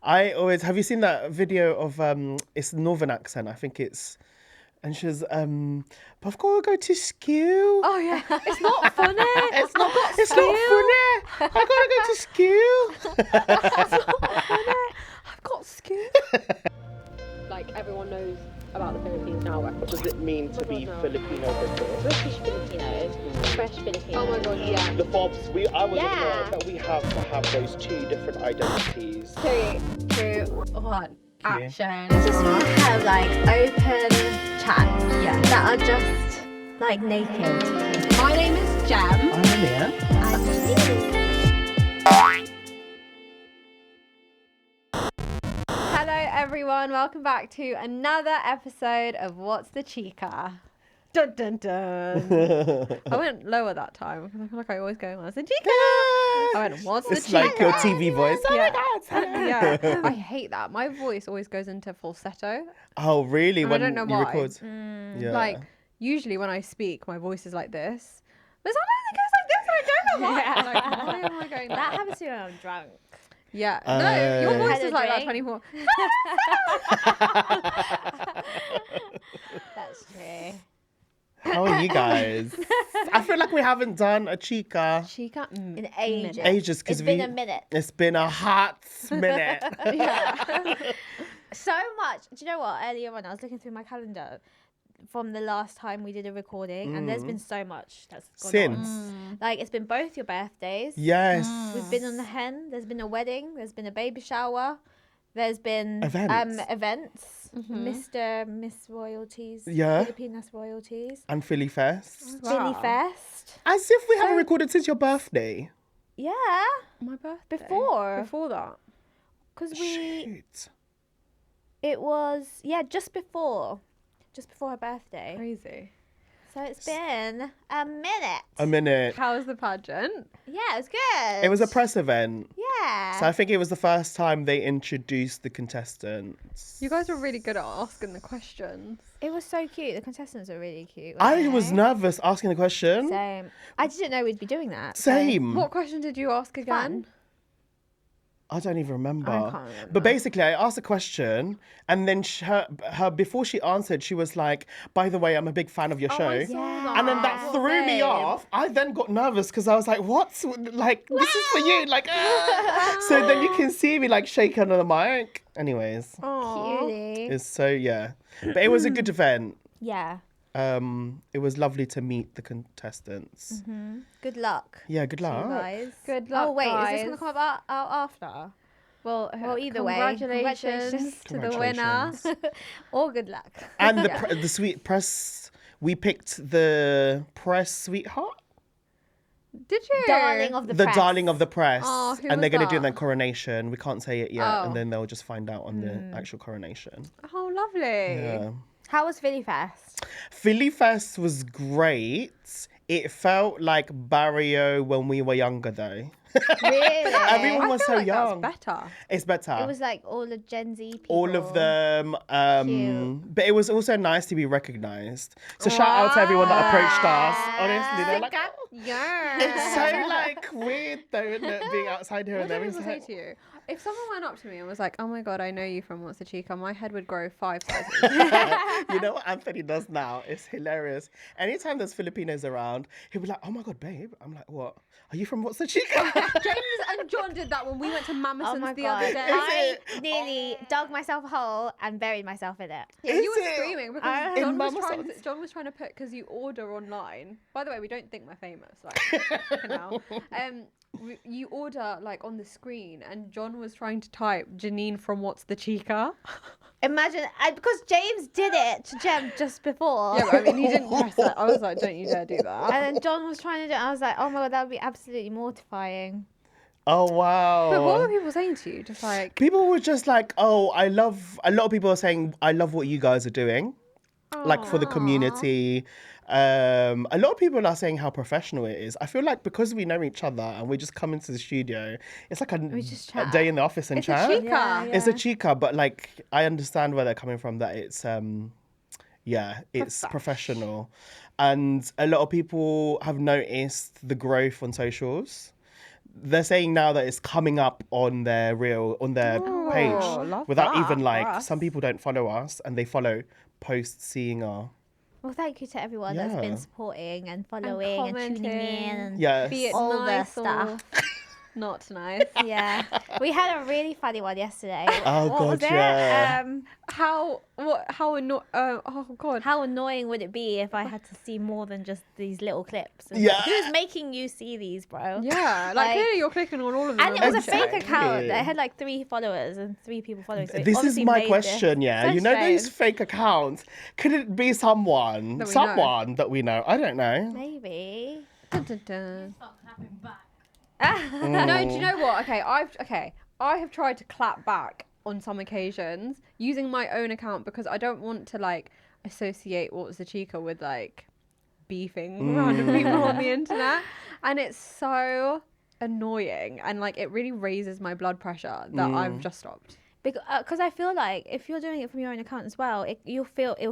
Have you seen that video of it's Northern accent? I think it's, and she's but I've got to go to school. Oh yeah, it's not funny. It's not funny. I gotta go to school. It's not funny. I've got school. Like everyone knows about the Philippines now. What does it mean to be Filipino British? British Filipinos, fresh Filipinos. Oh my god, yeah. The Fobs, I was aware that we have to have those two different identities. 3, 2, 1, Okay. action. I just want to have like open chats that are just like naked. My name is Jem. I'm Amir. I'm Janine. Hello everyone, welcome back to another episode of What's the Chika? Dun dun dun. I went lower that time because I feel like I always go, What's the Chika? I went, What's the Chika? It's like your TV voice. Yeah, I hate that. My voice always goes into falsetto. Oh, really? And When I don't know you why. record? Yeah. Like, usually when I speak, my voice is like this. But sometimes it goes like this and I don't know why. Like, why am I going That that? happens to me when I'm drunk. Yeah. No, your voice Had a is like that drink. 24. That's true. How are you guys? I feel like we haven't done a Chika Chika. In ages. ages It's been a minute. It's been a hot minute. Yeah. So much. Do you know what? Earlier on, I was looking through my calendar from the last time we did a recording, and there's been so much that's gone Since. on. Like, it's been both your birthdays. Yes. We've been on the hen. There's been a wedding. There's been a baby shower. There's been Events. Mr. Miss Royalties. Yeah. Filipinas Royalties. And Philly Fest. Philly Fest. As if we haven't recorded since your birthday. Yeah. My birthday. Before. Before that. Because Shoot. it was, just before her birthday. Crazy. So it's been a minute. A minute. How was the pageant? Yeah, it was good. It was a press event. Yeah. So I think it was the first time they introduced the contestants. You guys were really good at asking the questions. It was so cute. The contestants were really cute. I weren't was they? nervous asking the question. Same. I didn't know we'd be doing that. so- Same. What question did you ask again? Fun. I don't even remember. I can't remember. But basically, I asked a question, and then her before she answered, she was like, "By the way, I'm a big fan of your show." I saw that. And then that threw me off. I then got nervous because I was like, "What? Like, this is for you!" Like, so then you can see me like shaking on the mic. Anyways, Cutie. it's so yeah. But it was a good event. Yeah. It was lovely to meet the contestants. Good luck. Yeah, good to you luck. guys. Good luck, Oh, wait. guys. Is this going to come out after? Well, either way, congratulations to the winner. Or good luck. And the sweet press, we picked the press sweetheart. Did you? Darling of the The press. darling of the press. Oh, who and they're was going to do that? their coronation. We can't say it yet. Oh. And then they'll just find out on the actual coronation. Oh, lovely. Yeah. How was Philly Fest? Philly Fest was great. It felt like Barrio when we were younger, though. Really? Everyone I was feel so like young. That's better. It's better. It was like all the Gen Z people. All of them. Cute. But it was also nice to be recognised. So shout out to everyone that approached us. Honestly, they're like, Yeah. it's so like weird though, isn't it? Being outside here What and did there. people say to you? If someone went up to me and was like, "Oh my god, I know you from What's the Chika," my head would grow 5 sizes. You know what Anthony does now? It's hilarious. Anytime there's Filipinos around, he'll be like, "Oh my god, babe." I'm like, "What? Are you from What's the Chika?" James and John did that when we went to Oh Mammison's my the god. other day. I nearly dug myself a hole and buried myself in it. Yeah, Is you were it? screaming because In John was trying to put, because you order online. By the way, we don't think we're famous, like now. You order like on the screen, and John was trying to type Janine from What's the Chika. Imagine, because James did it to Jem just before. Yeah, but I mean, he didn't press that. I was like, don't you dare do that. And then John was trying to do it. I was like, oh my god, that would be absolutely mortifying. Oh wow. But what were people saying to you? Just like, People were just like, "Oh, I love." A lot of people are saying, "I love what you guys are doing," like for the community. A lot of people are saying how professional it is. I feel like because we know each other and we just come into the studio, it's like just a chat. day in the office and it's a chat. Chika. Yeah, It's a Chika, but like I understand where they're coming from. That it's it's professional, and a lot of people have noticed the growth on socials. they're saying now that it's coming up on their page love without that even for like us. some people don't follow us and they follow post seeing our Well, thank you to everyone that's been Yeah. supporting and following and tuning commenting. in and yes. Be it all the nice stuff. or not nice. Yeah, we had a really funny one yesterday. Oh, what God, was it? yeah. How oh god. How annoying would it be if I had to see more than just these little clips? And Yeah. who's making you see these, bro? Yeah, like Like- clearly you're clicking on all of them. And it was a Exactly. fake account that had like 3 followers and 3 people following. So it This is obviously my made question, this. yeah. So You know those strange. fake accounts? Could it be someone that we know? I don't know. Maybe. Dun, dun, dun. Stop clapping back. No, do you know what? I have tried to clap back on some occasions using my own account because I don't want to like associate what's the Chika with like beefing random people on the internet, and it's so annoying and like it really raises my blood pressure that I've just stopped. Because I feel like if you're doing it from your own account as well, it'll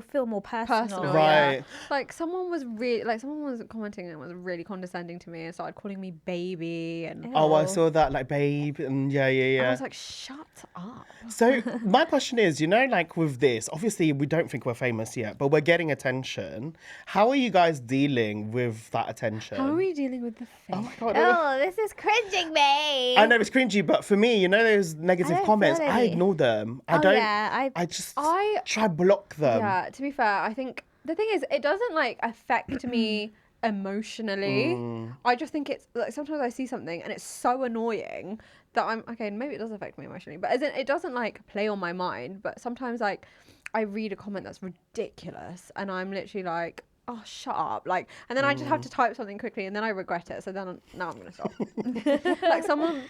feel more personal. Right. Yeah. Like someone was commenting and was really condescending to me and started calling me baby and Oh, I Ew. saw that, like, babe, and yeah. I was like, shut up. So my question is, you know, like with this, obviously we don't think we're famous yet, but we're getting attention. How are you guys dealing with that attention? How are we dealing with the fame? Oh my God. Oh, this is cringing me. I know it's cringy, but for me, you know, those negative don't comments, feel I any. ignore them. I Oh, don't. yeah, I just I- try block them. Yeah, to be fair, I think the thing is, it doesn't like affect me emotionally. I just think it's like sometimes I see something and it's so annoying that I'm okay. Maybe it does affect me emotionally, but as in, it doesn't like play on my mind. But sometimes like I read a comment that's ridiculous and I'm literally like, oh, shut up. Like, and then I just have to type something quickly and then I regret it. So then now I'm going to stop. Like someone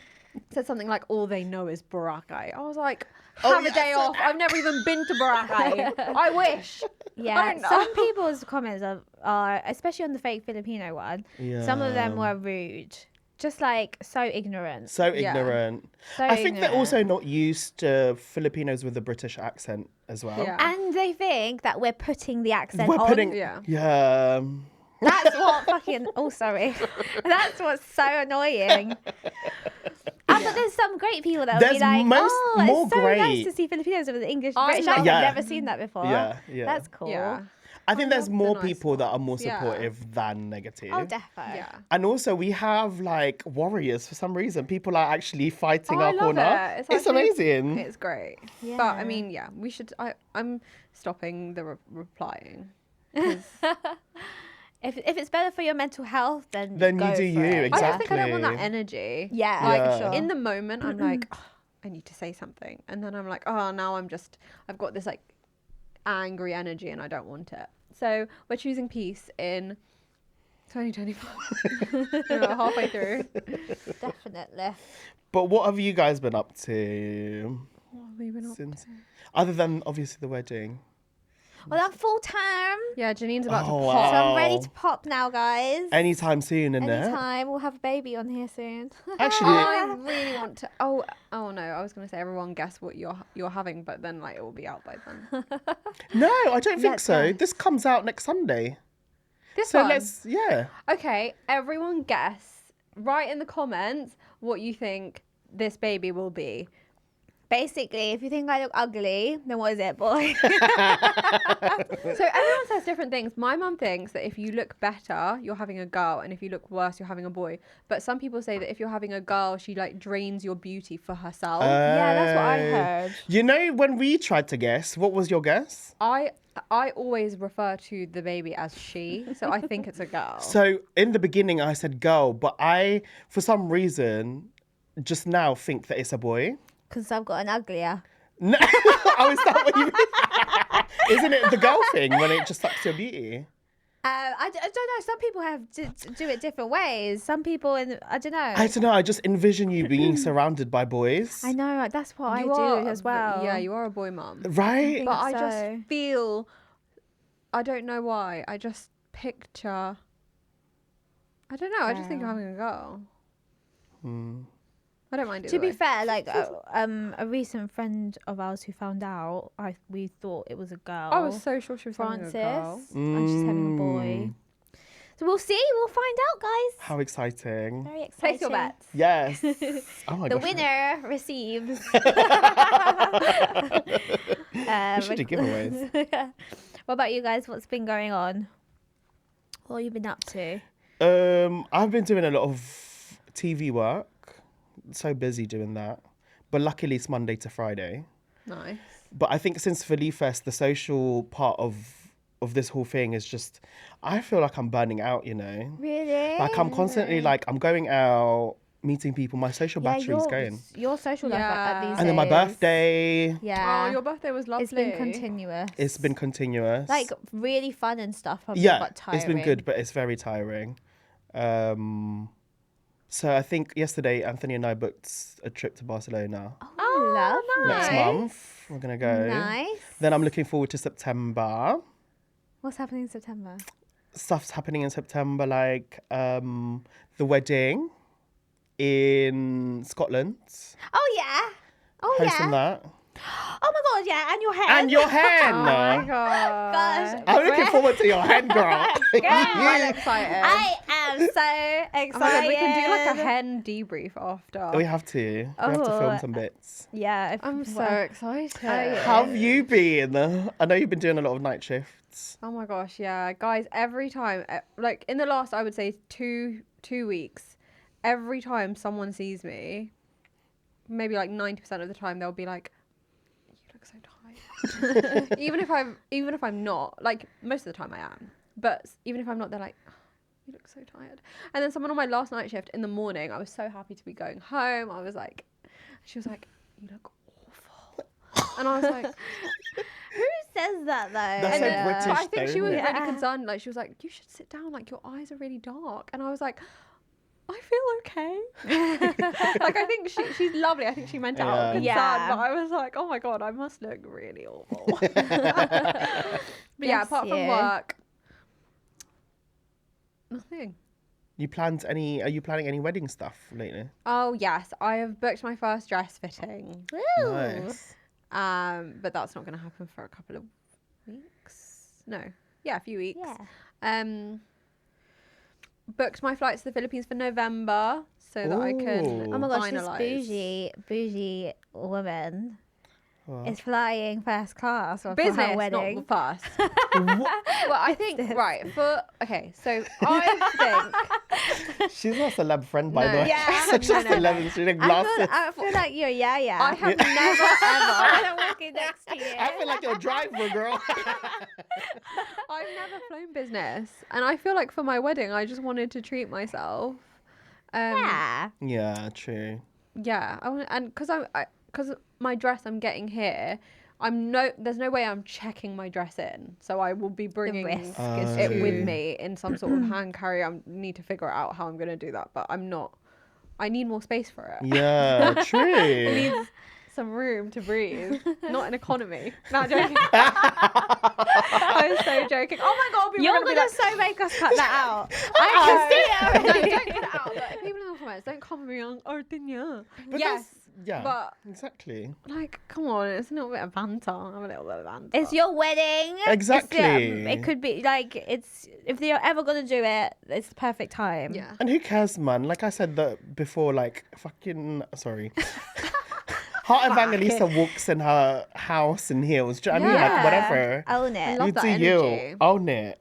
said something like, all they know is Boracay. I was like, have a day off. I've never even been to Boracay. I wish. I Yeah, don't know. some people's comments are, especially on the fake Filipino one, some of them were rude. Just like so ignorant. So Yeah. ignorant. So I think they're ignorant. also not used to Filipinos with a British accent as well. Yeah. And they think that we're putting the accent We're on. putting. Yeah. Yeah. That's what fucking. Oh, sorry. That's what's so annoying. But there's some great people that will There's be like, more it's so nice great. to see Filipinos with an English I British love accent. that. I've Yeah. never seen that before. Yeah. That's cool. Yeah. I think there's love the more nice people that are more ones. Yeah. supportive than negative. Oh, defo. Yeah. And also, we have like warriors for some reason. People are actually fighting Oh, I our love corner. it. It's actually- amazing. It's great. Yeah. But I mean, yeah, we should. I'm stopping the replying. 'Cause If it's better for your mental health, then Then you go do for you, it. I just think I don't want that Exactly. energy. Yeah, Like for sure. in the moment, I'm like, oh, I need to say something, and then I'm like, oh, now I've got this like angry energy, and I don't want it. So we're choosing peace in 2024. We're halfway through. Definitely. But what have you guys been up to What have we been up since, to? other than obviously the wedding? Well, I'm full term, Yeah, Janine's about Oh, to wow. pop. so I'm ready to pop now, guys. Anytime soon, innit? Anytime. We'll have a baby on here soon. Actually, I really want to. Oh no! I was gonna say everyone guess what you're having, but then like it will be out by then. no, I don't think Let's so. go. This comes out next Sunday. This So one. yeah. Okay, everyone guess. Write in the comments what you think this baby will be. Basically, if you think I look ugly, then what is it, boy? So everyone says different things. My mum thinks that if you look better, you're having a girl, and if you look worse, you're having a boy. But some people say that if you're having a girl, she like drains your beauty for herself. Yeah, that's what I Oh. heard. You know, when we tried to guess, what was your guess? I always refer to the baby as she, so I think it's a girl. So in the beginning, I said girl, but I, for some reason, just now think that it's a boy. Because I've got an uglier. No, oh, is that what you mean? Isn't it the girl thing when it just sucks your beauty? I don't know. Some people have do it different ways. Some people, I don't know. I don't know. I just envision you being surrounded by boys. I know. That's what You I are do as a- well. Yeah, you are a boy mum. Right? But I so. just feel, I don't know why. I just picture. I don't know. I just think I'm Girl. having a girl. I don't mind it. To be fair, like a recent friend of ours who found out, we thought it was a girl. I was so sure she was Francis, having a girl. and she's having a boy. So we'll see. We'll find out, guys. How exciting. Very exciting. Place your bets. Yes. Oh my The gosh. winner receives. We should do giveaways. What about you guys? What's been going on? What have you been up to? I've been doing a lot of TV work. So busy doing that. But luckily it's Monday to Friday. Nice. But I think since Philly Fest, the social part of this whole thing is just, I feel like I'm burning out, you know? Really? Like I'm constantly like, I'm going out, meeting people, my social battery's going. Your social life at these days. And then my birthday, Yeah. Oh, your birthday was lovely. It's been continuous. it's been continuous. like really fun and stuff. But tiring. it's been good, but it's very tiring. So I think yesterday Anthony and I booked a trip to Barcelona. Oh, lovely. Next month we're gonna go. Nice. Then I'm looking forward to September. What's happening in September? Stuff's happening in September, like the wedding in Scotland. Oh yeah. Oh Hosting yeah. that. Oh my god, yeah, and your hair. And your hen. Oh my god. Gosh. I'm looking forward to your hen, girl. I'm excited. I am so excited. Oh my god, we can do like a hen debrief after. We have to. We have to film some bits. Yeah. I'm so excited. How have you been? I know you've been doing a lot of night shifts. Oh my gosh, yeah, guys. Every time, like in the last, I would say two weeks, every time someone sees me, maybe like 90% of the time, they'll be like, "You look so tired." even if I'm not, like most of the time I am, but even if I'm not, they're like, "Oh, you look so tired." And then someone on my last night shift in the morning, I was so happy to be going home. I was like, she was like, "You look awful," and I was like. Who says that though? That's so British, But I think she was Yeah. really concerned. Like she was like, "You should sit down. Like your eyes are really dark." And I was like, "I feel okay." Like I think she's lovely. I think she meant it out of concern. Yeah. But I was like, "Oh my god, I must look really awful." But yeah, Bless apart from you. work, nothing. Are you planning any wedding stuff lately? Oh yes, I have booked my first dress fitting. Woo. Nice. But that's not going to happen for a couple of weeks. No, yeah, a few weeks. Yeah. Booked my flights to the Philippines for November so that I can Ooh. Oh my gosh, finalise. this bougie woman What? is flying first class for her Business, wedding. not first. Well, I think right so I think She's not a celeb friend, by No. the way. Yeah. She's just No, no, 11. She's like glasses. I feel like you're yeah. I have never I'm ever walking next to you. I feel like you're a driver, girl. I've never flown business, and I feel like for my wedding I just wanted to treat myself. Yeah. Yeah, true. Yeah, I want, and because my dress I'm getting here, there's no way I'm checking my dress in, so I will be bringing risk is it with true. me in some sort of hand carry. I need to figure out how I'm going to do that, but I'm not. I need more space for it. Yeah, It true. needs some room to breathe, not an economy. No, I'm joking. I was so joking. Oh my god, people You're are gonna be gonna like, so make us cut that out. I can see it no, already. don't cut it out. Like, people in the comments, don't come for me on Artinya. But Yes, yeah, but exactly. like, come on, it's a little bit of banter. Have a little bit of banter. It's your wedding. Exactly. It could be like it's if you're ever gonna do it, it's the perfect time. Yeah. And who cares, man? Like I said that before, like fucking sorry. Heart Evangelista walks in her house in heels. Do you know what I mean? Like whatever. Own it. love You that do energy. you. Own it.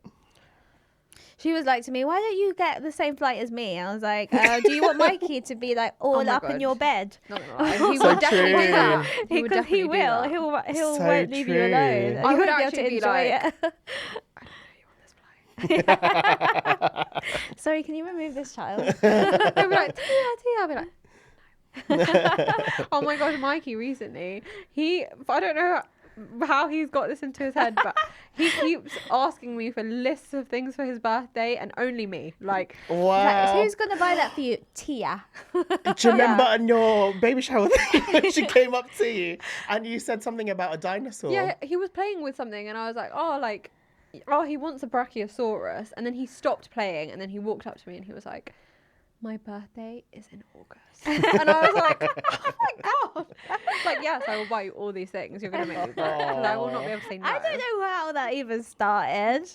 She was like to me, "Why don't you get the same flight as me?" I was like, "Do you want Mikey to be like all my up in God. your bed?" Not gonna lie. He So would definitely true. do that. He would Because he definitely do will. that. He'll So won't leave you true. alone. I You would won't be able actually to be enjoy like, it. I don't know you on this flight. Sorry, can you remove this child? He'll be like, Tia. I'll be like, oh my gosh, Mikey recently, I don't know how he's got this into his head, but he keeps asking me for lists of things for his birthday and only me. Like, Wow. Like, who's gonna buy that for you? Tia. Do you remember on your baby shower thing when she came up to you and you said something about a dinosaur? yeah, he was playing with something and I was like, oh, he wants a brachiosaurus. And then he stopped playing and then he walked up to me and he was like, my birthday is in August. And I was like, oh my God. Like, yes, I will buy you all these things. You're going to make me buy it. 'Cause I will not be able to say no. I don't know how that even started.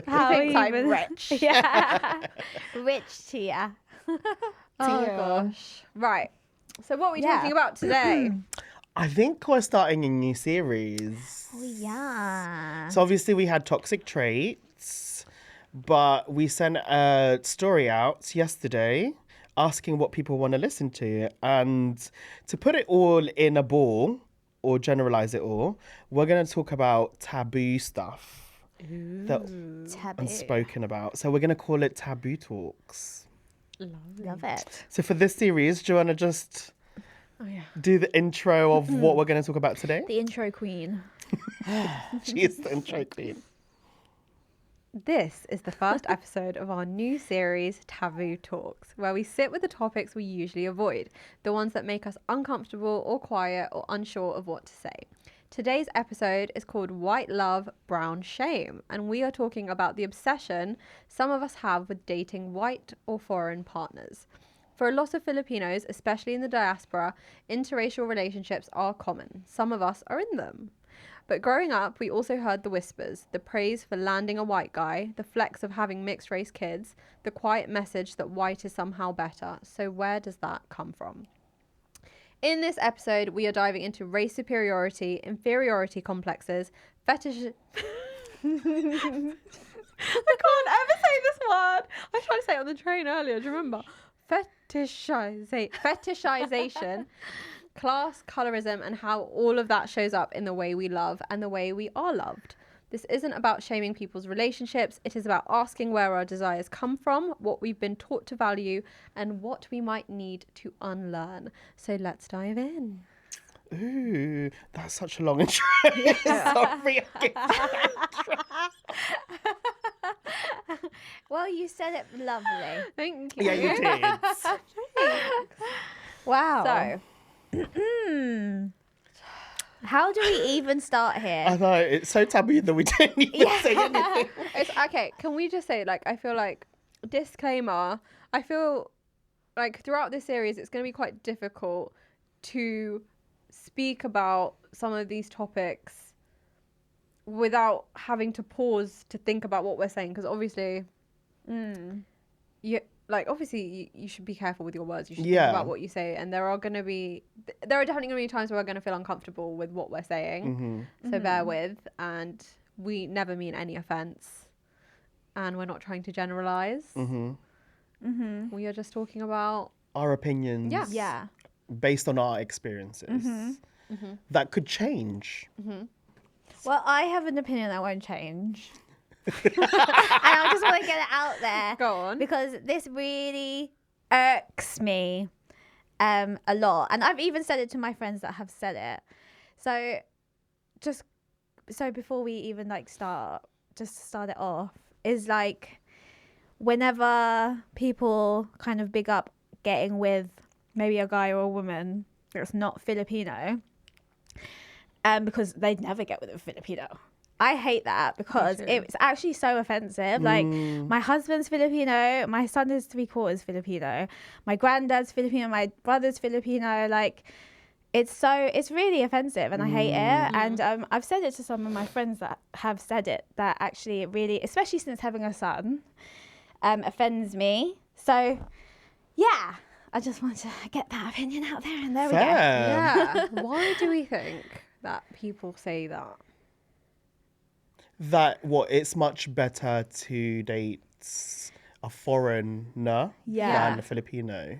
How thinks I'm rich. Yeah. Rich Tia. Oh gosh. Right. So what are we talking about today? I think we're starting a new series. Oh, yeah. So obviously we had toxic traits, but we sent a story out yesterday asking what people want to listen to. And to put it all in a ball or generalize it all, we're going to talk about taboo stuff. That Taboo. unspoken about. So we're going to call it Taboo Talks. Love it. So for this series, do you want to just do the intro of what we're going to talk about today? The intro queen. She is the intro queen. This is the first episode of our new series, Taboo Talks, where we sit with the topics we usually avoid, the ones that make us uncomfortable or quiet or unsure of what to say. Today's episode is called White Love, Brown Shame, and we are talking about the obsession some of us have with dating white or foreign partners. For a lot of Filipinos, especially in the diaspora, interracial relationships are common. Some of us are in them. But growing up, we also heard the whispers, the praise for landing a white guy, the flex of having mixed race kids, the quiet message that white is somehow better. So where does that come from? In this episode, we are diving into race superiority, inferiority complexes, fetish... I can't ever say this word. I tried to say it on the train earlier, do you remember? Fetishization, class, colorism, and how all of that shows up in the way we love and the way we are loved. This isn't about shaming people's relationships. It is about asking where our desires come from, what we've been taught to value, and what we might need to unlearn. So let's dive in. Ooh, that's such a long intro. Sorry. Well, you said it lovely. Thank you. Yeah, you did. Wow. So, How do we even start here? I know, it's so taboo that we didn't even say anything. it's okay. Can we just say, like, I feel like, disclaimer, I feel like throughout this series, it's going to be quite difficult to speak about some of these topics without having to pause to think about what we're saying, because obviously you should be careful with your words. You should think about what you say, and there are definitely going to be times where we're going to feel uncomfortable with what we're saying, so bear with, and we never mean any offense, and we're not trying to generalize. We are just talking about Our opinions. Yeah. Based on our experiences. That could change. Well, I have an opinion that won't change. And I just want to get it out there. Go on. Because this really irks me a lot. And I've even said it to my friends that have said it. So before we even start it off, is like whenever people kind of big up getting with maybe a guy or a woman that's not Filipino, because they'd never get with a Filipino. I hate that because it's actually so offensive. Like, my husband's Filipino, my son is 3/4 Filipino, my granddad's Filipino, my brother's Filipino. Like, it's really offensive, and I hate it. And I've said it to some of my friends that have said it, that actually it really, especially since having a son, offends me. So, yeah. I just want to get that opinion out there, and there we go. Yeah. Why do we think that people say that? That it's much better to date a foreigner than a Filipino.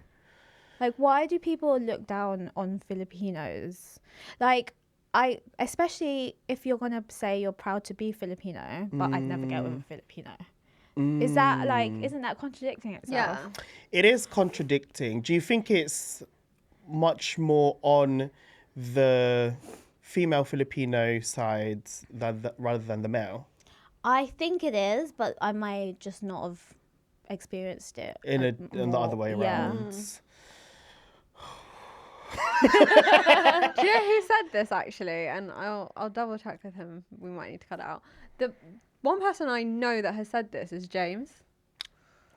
Like, why do people look down on Filipinos? Like, especially if you're gonna say you're proud to be Filipino, but I'd never get with a Filipino. Is that isn't that contradicting itself? Yeah. It is contradicting. Do you think it's much more on the female Filipino side rather than the male? I think it is, but I might just not have experienced it In the other way around. Do you know who said this actually? And I'll double check with him. We might need to cut it out. The one person I know that has said this is James.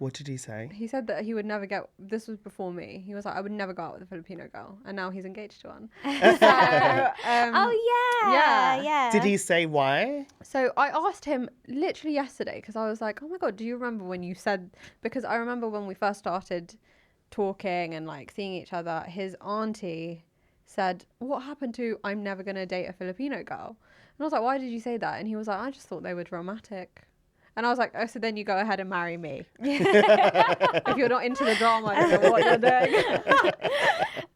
What did he say? He said that he would never get. This was before me. He was like, I would never go out with a Filipino girl, and now he's engaged to one. Oh yeah. yeah. Did he say why? So I asked him literally yesterday because I was like, oh my God, do you remember when you said, because I remember when we first started talking and like seeing each other, his auntie said, what happened to I'm never going to date a Filipino girl? And I was like, why did you say that? And he was like, I just thought they were dramatic. And I was like, oh, so then you go ahead and marry me. If you're not into the drama, I don't know what you're doing.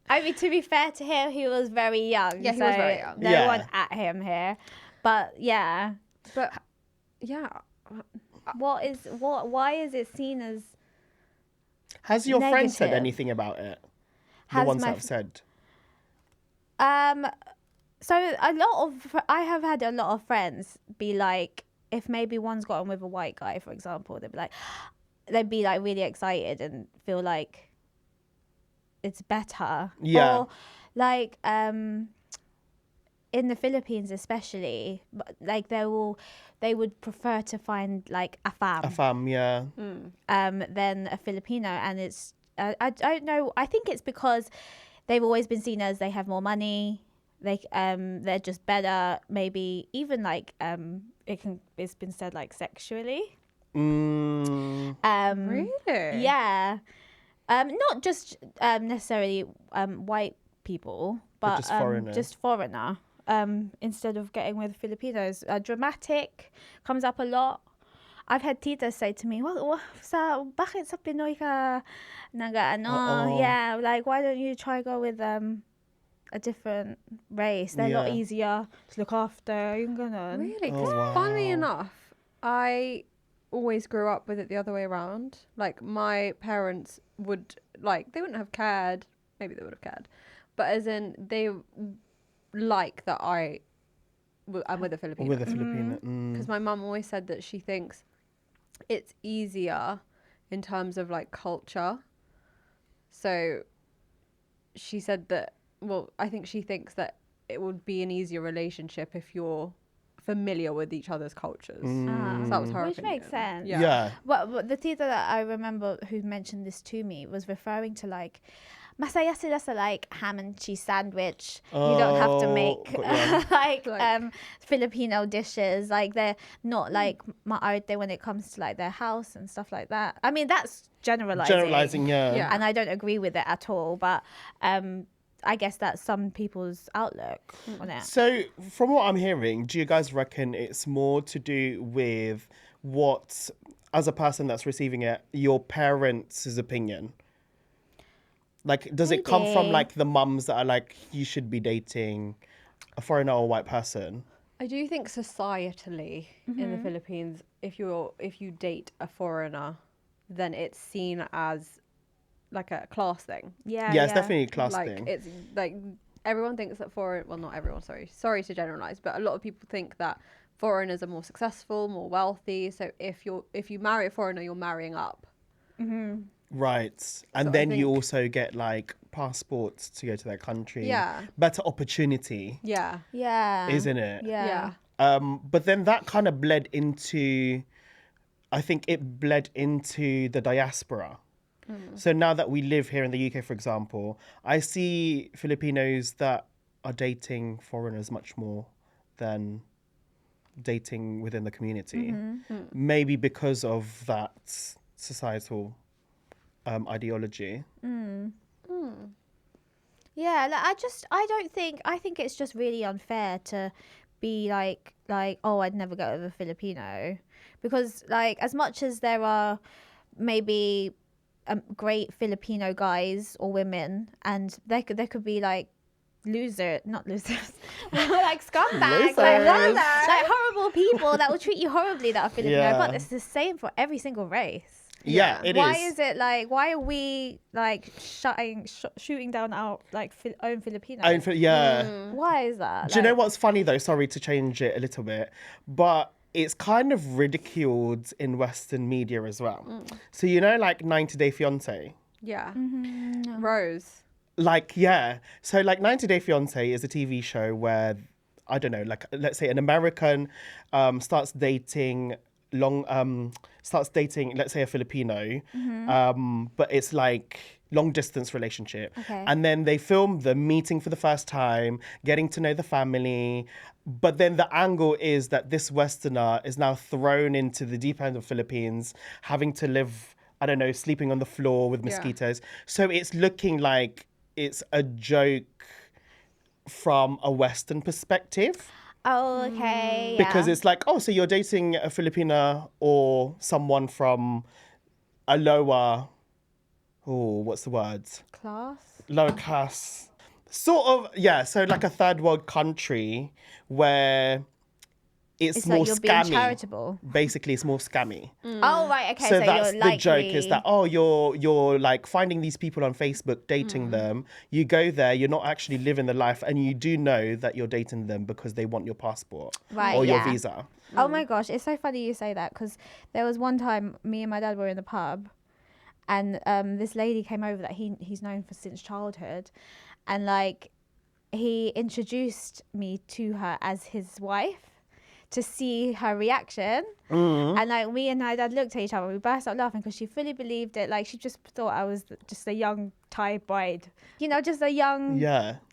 I mean, to be fair to him, he was very young. Yeah, he was very young. No Yeah. one at him here. But yeah, But yeah, why is it seen as Has your friend said Negative. anything about it? The Has ones my that have said. So I have had a lot of friends be like, if maybe one's gotten with a white guy, for example, they'd be like really excited and feel like it's better. Yeah. Or like in the Philippines especially, like they would prefer to find like AFAM AFAM, yeah. than a Filipino, and it's I don't know. I think it's because they've always been seen as they have more money. They're just better. Maybe even like it's been said like sexually. Mm, really? Yeah. Not just necessarily white people, but just foreigners. just foreigner. Instead of getting with Filipinos, dramatic comes up a lot. I've had titas say to me, bakit sa Pinoy ka Uh-oh. yeah, like why don't you try go with a different race? They're a lot Yeah. easier to look after. Yung ganon. Really? Oh, Because funny wow. enough, I always grew up with it the other way around. Like my parents would they wouldn't have cared. Maybe they would have cared, but as in they like that I'm with a Filipino. with a Filipino. Because my mum always said that she thinks it's easier in terms of like culture. So she said that, well, I think she thinks that it would be an easier relationship if you're familiar with each other's cultures. So that was her Which opinion. makes sense. Yeah. Well, the tita that I remember who mentioned this to me was referring to like, masaya sila sa like ham and cheese sandwich. You don't have to Oh, make yeah. like Like- Filipino dishes. Like they're not like maarte when it comes to like their house and stuff like that. I mean, that's generalizing. Generalizing, yeah. Yeah. And I don't agree with it at all. But I guess that's some people's outlook on it. So, from what I'm hearing, do you guys reckon it's more to do with what, as a person that's receiving it, your parents' opinion? Like, does it come from Maybe. like the mums that are like, you should be dating a foreigner or a white person? I do think societally in the Philippines, if you date a foreigner, then it's seen as like a class thing. Yeah, Yeah, it's definitely a class Like thing. it's like everyone thinks that not everyone, sorry to generalize, but a lot of people think that foreigners are more successful, more wealthy. So if you marry a foreigner, you're marrying up. Right. And So I then you think- also get like passports to go to their country. Yeah. Better opportunity, Yeah. Yeah. isn't it? Yeah. But then that kind of bled into, I think it bled into the diaspora. So now that we live here in the UK, for example, I see Filipinos that are dating foreigners much more than dating within the community. Maybe because of that societal ideology. Yeah, like, I think it's just really unfair to be like, oh, I'd never go with a Filipino. Because, like, as much as there are maybe great Filipino guys or women, and there could be, like, not losers, like scumbags, Losers. like horrible people that will treat you horribly that are Filipino, Yeah. but it's the same for every single race. Yeah, it is. Why is it like? Why are we like shooting down our like own Filipinos? Yeah. Why is that? Do you know what's funny though? Sorry to change it a little bit, but it's kind of ridiculed in Western media as well. So you know, like 90 Day Fiance. Yeah. Rose. Like, yeah. So like 90 Day Fiance is a TV show where, I don't know, like let's say an American starts dating starts dating, let's say, a Filipino, but it's like long distance relationship. Okay. And then they film them meeting for the first time, getting to know the family. But then the angle is that this Westerner is now thrown into the deep end of Philippines, having to live, I don't know, sleeping on the floor with mosquitoes. So it's looking like it's a joke from a Western perspective. Oh, okay. Because it's like, oh, so you're dating a Filipina or someone from a lower, what's the word? class. Lower class. Sort of, yeah, so like a third world country where it's It's more like you're being scammy. charitable. Basically, it's more scammy. Oh, right. Okay. So So that's you're the likely... joke is that, oh, you're like finding these people on Facebook, dating them. You go there, you're not actually living the life, and you do know that you're dating them because they want your passport or your visa. Oh my gosh, it's so funny you say that, because there was one time me and my dad were in the pub, and this lady came over that he's known for since childhood, and like he introduced me to her as his wife to see her reaction. And like me and my dad looked at each other, we burst out laughing because she fully believed it. Like she just thought I was just a young Thai bride, you know, just a young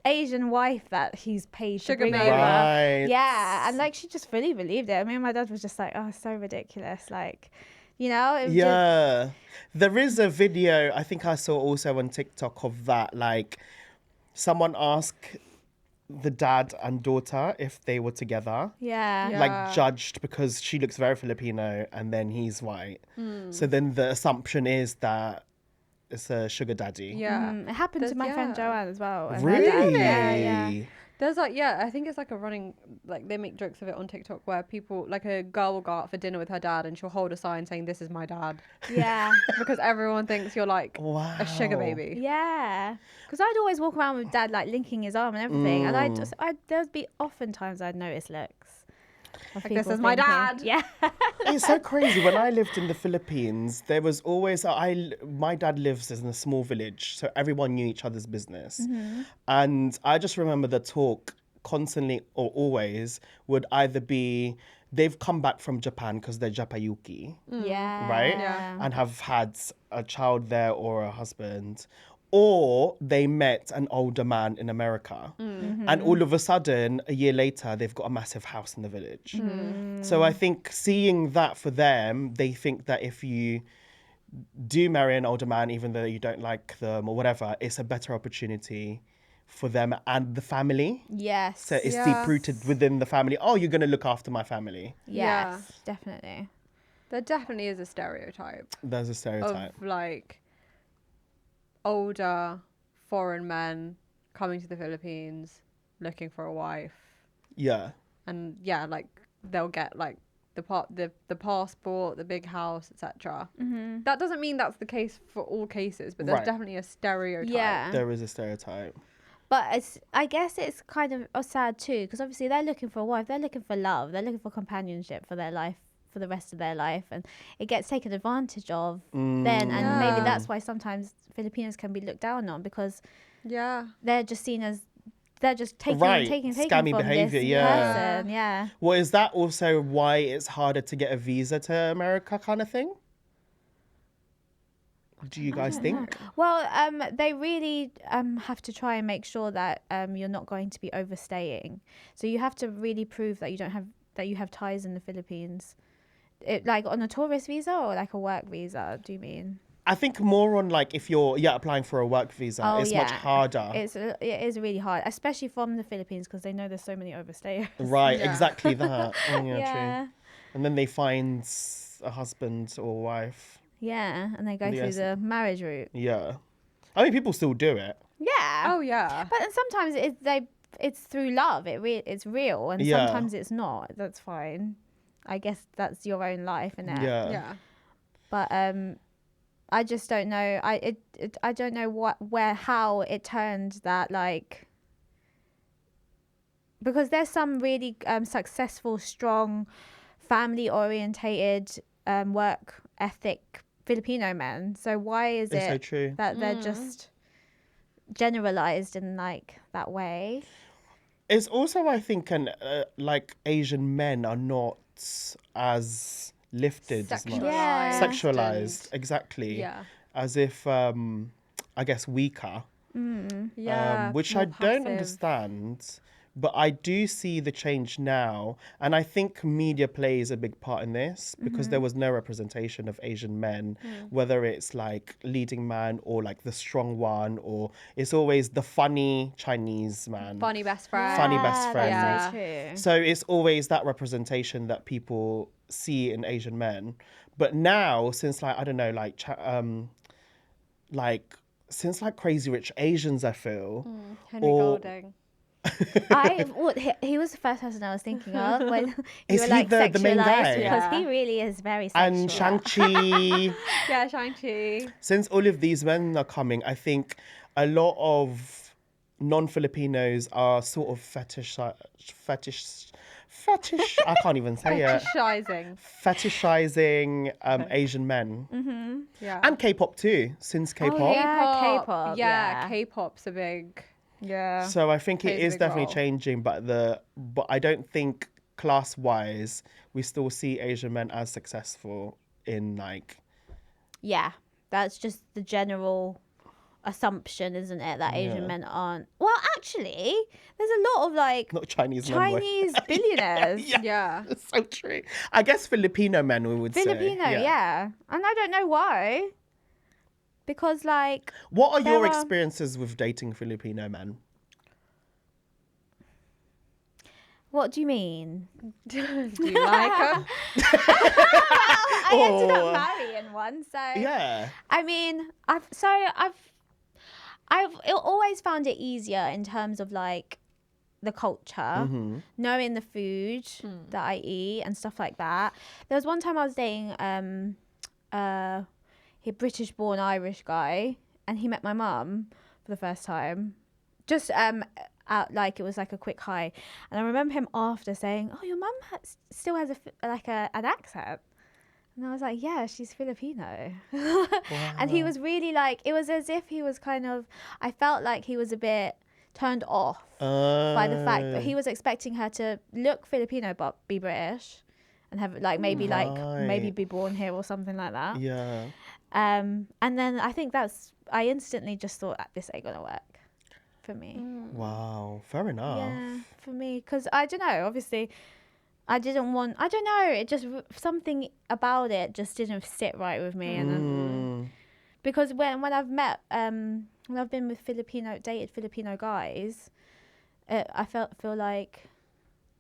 Asian wife that he's paid to bring over. Right. Yeah, and like she just fully believed it. I mean, my dad was just like, oh, it's so ridiculous. Like, you know, it was Yeah. There is a video I think I saw also on TikTok of that, like someone asked the dad and daughter if they were together. Yeah. Like judged because she looks very Filipino and then he's white. So then the assumption is that it's a sugar daddy. Yeah. It happened to my friend Joanne as well. and her Really? dad. Yeah. There's like, I think it's like a running, like they make jokes of it on TikTok where people, like a girl will go out for dinner with her dad and she'll hold a sign saying, "This is my dad." Yeah. Because everyone thinks you're like a sugar baby. Yeah. Because I'd always walk around with dad like linking his arm and everything. And there'd be often times I'd notice looks. Like, this is my dad. Yeah. It's so crazy. When I lived in the Philippines, there was always my dad lives in a small village, so everyone knew each other's business. And I just remember the talk constantly or always would either be they've come back from Japan because they're Japayuki, Yeah. right? Yeah. And have had a child there or a husband. Or they met an older man in America. And all of a sudden, a year later, they've got a massive house in the village. So I think seeing that for them, they think that if you do marry an older man, even though you don't like them or whatever, it's a better opportunity for them and the family. Yes. So it's deep-rooted within the family. Oh, you're going to look after my family. Yes, definitely. There definitely is a stereotype There's a stereotype. of like older foreign men coming to the Philippines looking for a wife, Yeah. and like they'll get like the passport, the big house, etc. That doesn't mean that's the case for all cases, but there's definitely a stereotype. Yeah. There is a stereotype. But I guess it's kind of sad too, because obviously they're looking for a wife, they're looking for love, they're looking for companionship for their life, for the rest of their life, and it gets taken advantage of then, and maybe that's why sometimes Filipinos can be looked down on, because they're just seen as they're just taking Scammy from behavior, this person. Yeah. Well, is that also why it's harder to get a visa to America kind of thing? Do you guys think? Well, they really have to try and make sure that you're not going to be overstaying. So you have to really prove that you have ties in the Philippines. Like on a tourist visa or like a work visa, do you mean? I think more on like if you're applying for a work visa, it's much harder. It is really hard, especially from the Philippines, because they know there's so many overstayers. Right, exactly that. Oh, Yeah. true. And then they find a husband or wife. Yeah, and they go through the marriage route. Yeah. I mean, people still do it. Yeah. Oh yeah. But sometimes it's through love. It's real, and sometimes it's not. That's fine. I guess that's your own life, innit? Yeah. But I just don't know. I don't know how it turned that, like, because there's some really successful, strong, family orientated, work ethic Filipino men. So why is It's it so true. that they're just generalized in like that way? It's also, I think, like Asian men are not as lifted as much. Yeah. Sexualized, exactly. Yeah. As if, I guess, weaker. Yeah. Which more I don't passive. understand, but I do see the change now. And I think media plays a big part in this because there was no representation of Asian men, whether it's like leading man or like the strong one, or it's always the funny Chinese man. Funny best friend. Funny best friend. That's so true. So it's always that representation that people see in Asian men. But now, since like, I don't know, like since like Crazy Rich Asians, I feel. Henry or- Golding. He was the first person I was thinking of when you Is were he like the main sexualized guy? because he Yeah. really is very sexual. And Shang-Chi. Yeah, Shang-Chi. Since all of these men are coming, I think a lot of non-Filipinos are sort of fetish. I can't even say it. Fetishizing. Fetishizing Asian men Yeah. and K-pop too. Since K-pop, yeah. K-pop, Yeah, yeah. K-pop's a big. Yeah. so I think it Plays a is big definitely role. changing. But I don't think class-wise we still see Asian men as successful in like. Yeah, that's just the general assumption, isn't it? That Asian Yeah. men aren't. Well, actually, there's a lot of like Not Chinese men. were- Chinese billionaires. Yeah. Yeah. It's so true. I guess Filipino men, we would Filipino, say. yeah. And I don't know why. Because like What are your There are- experiences with dating Filipino men? what do you mean? Do you like her? I ended Oh. up marrying one, so Yeah. I mean, I've always found it easier in terms of like the culture, knowing the food that I eat and stuff like that. There was one time I was dating a British-born Irish guy, and he met my mum for the first time. Just out like it was like a quick hi, and I remember him after saying, "Oh, your mum still has an accent." And I was like, yeah, she's Filipino. And he was really like, it was as if he was kind of, I felt like he was a bit turned off by the fact that he was expecting her to look Filipino but be British and have maybe Right. be born here or something like that. Yeah. And then I think I instantly just thought this ain't gonna work for me. Wow. Fair enough. Yeah, for me, because I don't know. Obviously, I don't know. It just something about it just didn't sit right with me, and then, because when I've met when I've been with dated Filipino guys, I feel like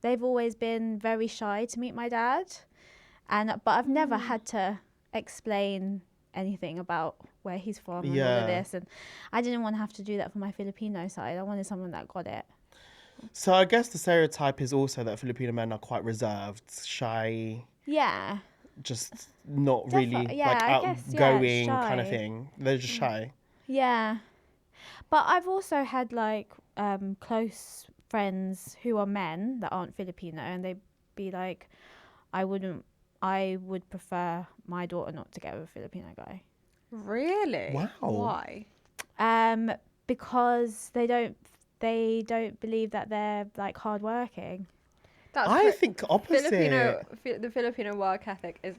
they've always been very shy to meet my dad, but I've never had to explain anything about where he's from and all Yeah. of this, and I didn't want to have to do that for my Filipino side. I wanted someone that got it. So I guess the stereotype is also that Filipino men are quite reserved, shy, Yeah. just not really Yeah, like I guess, outgoing kind of shy. thing. They're just shy. Yeah. But I've also had like close friends who are men that aren't Filipino, and they'd be like, I would prefer my daughter not to get with a Filipino guy. Really? Wow. Why? Because they don't believe that they're like hardworking. That's I think opposite. the Filipino work ethic is.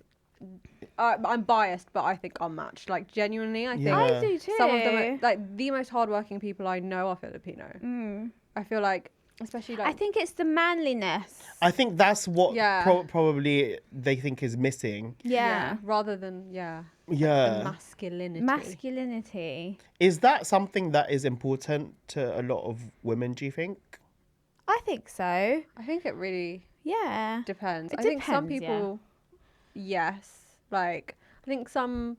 I'm biased, but I think unmatched. Like genuinely, I think Yeah. I do too. some of them are, like the most hardworking people I know are Filipino. I feel like, especially like I think it's the manliness. I think that's what Yeah. probably they think is missing. Yeah. rather than the Yeah. masculinity. Masculinity. Is that something that is important to a lot of women, do you think? I think so. I think it really Yeah. depends. It I think some depends, yeah. people, yes. Like I think some.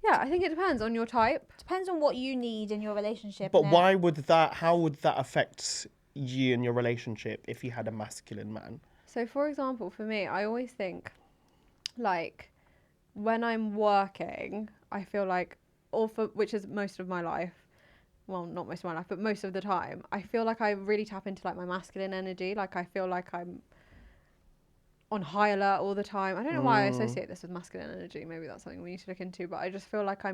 Yeah, I think it depends on your type. Depends on what you need in your relationship. But innit? how would that affect you and your relationship if you had a masculine man? So, for example, for me, I always think, like, when I'm working, I feel like, which is most of my life, well, not most of my life, but most of the time, I feel like I really tap into, like, my masculine energy. Like, I feel like I'm on high alert all the time. I don't know why I associate this with masculine energy. Maybe that's something we need to look into, but I just feel like I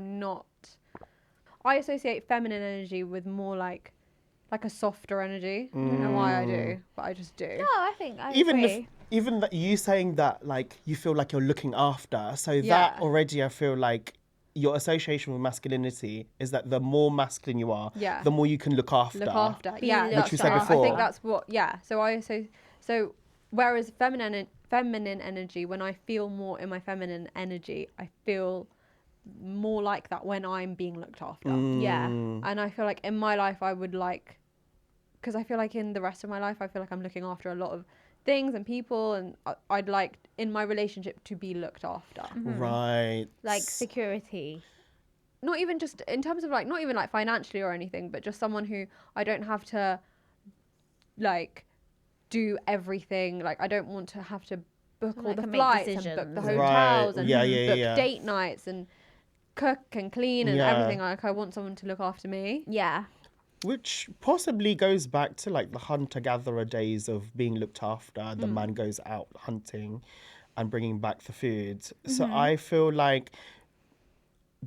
associate feminine energy with more, like a softer energy. I don't know why I do, but I just do. No, I think I Even agree. even that you saying that, like, you feel like you're looking after. So that Yeah. already, I feel like your association with masculinity is that the more masculine you are, Yeah. the more you can look after. Look after. Be Yeah, looked that's we said true. before. I think that's what. Yeah. So whereas feminine energy, when I feel more in my feminine energy, I feel more like that when I'm being looked after. Yeah. And I feel like in my life, I would like, because I feel like in the rest of my life, I feel like I'm looking after a lot of things and people, and I'd like in my relationship to be looked after. Right. Like security. Not even just in terms of like, not even like financially or anything, but just someone who I don't have to like do everything. Like, I don't want to have to book all Like, the can make flights and book the decisions. hotels Right. and Yeah, yeah, book yeah. date nights and cook and clean and Yeah. everything. Like, I want someone to look after me. Yeah. Which possibly goes back to like the hunter-gatherer days of being looked after. The man goes out hunting and bringing back the food. So I feel like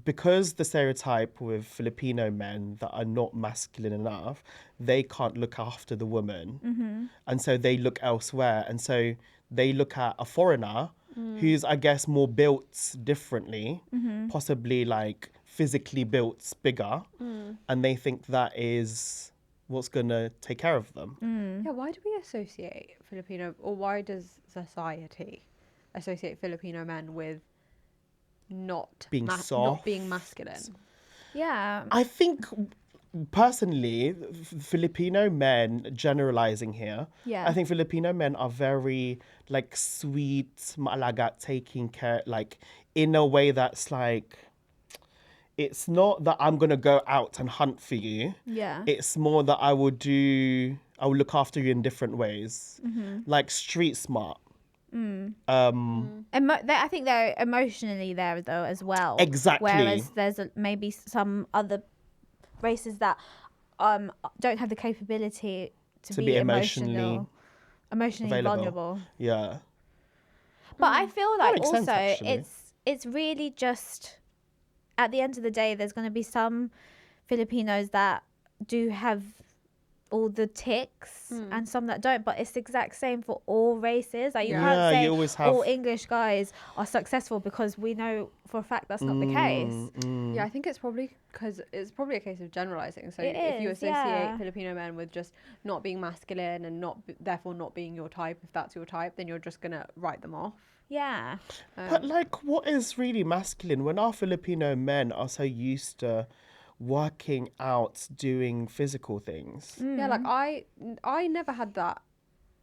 because the stereotype with Filipino men that are not masculine enough, they can't look after the woman. And so they look elsewhere. And so they look at a foreigner who's, I guess, more built differently, possibly like physically built bigger. And they think that is what's going to take care of them. Yeah, why do we associate Filipino, or why does society associate Filipino men with not Being not soft. being masculine? Yeah. I think personally, Filipino men, generalizing here, Yeah. I think Filipino men are very like sweet, maalaga, taking care, like in a way that's like, it's not that I'm gonna go out and hunt for you. Yeah. It's more that I will look after you in different ways, like street smart. I think they're emotionally there though as well. Exactly. Whereas there's maybe some other races that don't have the capability to be emotionally available. vulnerable. Yeah. But I feel like makes sense, also actually. it's really just at the end of the day, there's going to be some Filipinos that do have all the ticks and some that don't, but it's the exact same for all races. Like you Yeah. can't Yeah, say you always have- all English guys are successful, because we know for a fact that's not the case. Yeah, I think it's probably because it's probably a case of generalizing. So It if you is, associate yeah. Filipino men with just not being masculine and therefore not being your type, if that's your type, then you're just gonna write them off. Yeah. But like, what is really masculine when our Filipino men are so used to working out, doing physical things? Yeah, like I never had that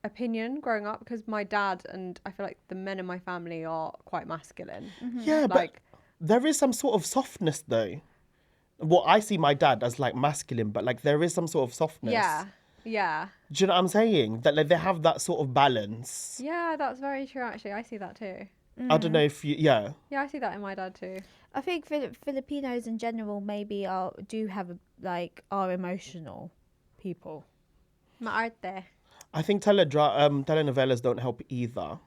opinion growing up because my dad and I feel like the men in my family are quite masculine. Yeah, Like, but there is some sort of softness though. Well, I see my dad as like masculine, but like there is some sort of softness. yeah. Do you know what I'm saying? That like they have that sort of balance. Yeah, that's very true actually. I see that too. I don't know if you, yeah. Yeah, I see that in my dad too. I think Filipinos in general maybe are emotional people. Maarte. I think telenovelas don't help either.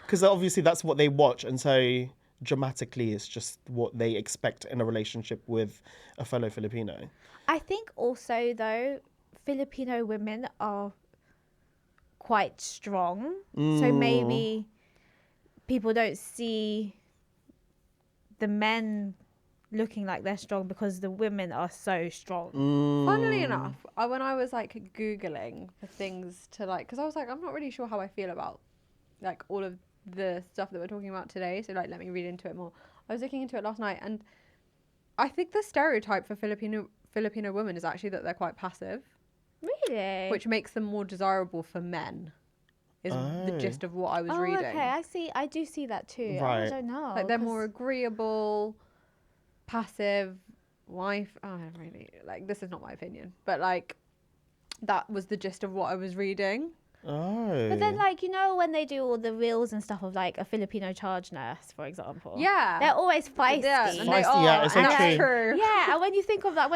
Because obviously that's what they watch, and so dramatically it's just what they expect in a relationship with a fellow Filipino. I think also though Filipino women are quite strong, so maybe people don't see the men looking like they're strong because the women are so strong. Funnily enough, when I was like Googling for things to like, because I was like, I'm not really sure how I feel about like all of the stuff that we're talking about today. So like, let me read into it more. I was looking into it last night, and I think the stereotype for Filipino women is actually that they're quite passive, Really? which makes them more desirable for men. Is the Oh. gist of what I was oh, reading. okay. I do see that too. Right. I don't know. Like they're 'cause- more agreeable, passive, wife. I don't really like. This is not my opinion, but like that was the gist of what I was reading. Oh. But then, like, you know, when they do all the reels and stuff of like a Filipino charge nurse, for example. Yeah, They're always feisty. Yeah, and they Feisty, are. yeah, it's and so that's true. true. Yeah, and when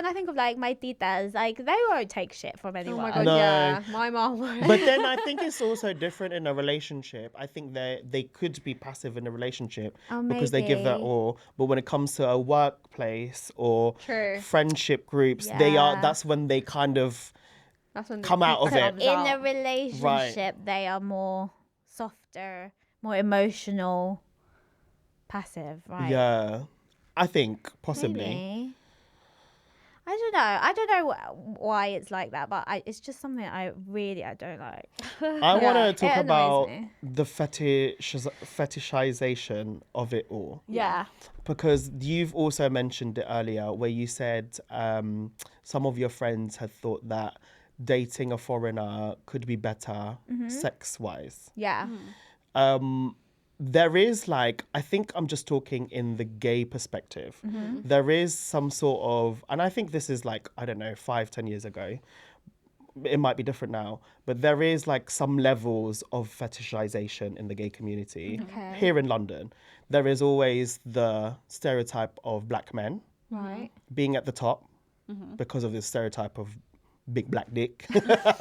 I think of like my titas, like they won't take shit from Oh anyone. my god, No. yeah. My mom was. But then I think it's also different in a relationship. I think they could be passive in a relationship Oh, because they give their maybe. all. But when it comes to a workplace or True. friendship groups, Yeah. that's when they kind of That's when the come out of Chika it. comes In out. a relationship, they are more softer, more emotional, passive, right? Yeah, I think possibly. Maybe. I don't know why it's like that, but it's just something I don't like. I want Yeah. to talk It annoys about me. the fetishization of it all. Yeah. Because you've also mentioned it earlier where you said some of your friends had thought that dating a foreigner could be better sex-wise. Yeah. There is like, I think I'm just talking in the gay perspective. There is some sort of, and I think this is like, I don't know, 5-10 years ago. It might be different now, but there is like some levels of fetishization in the gay community. Okay. Here in London, there is always the stereotype of black men Right. being at the top because of the stereotype of big black dick.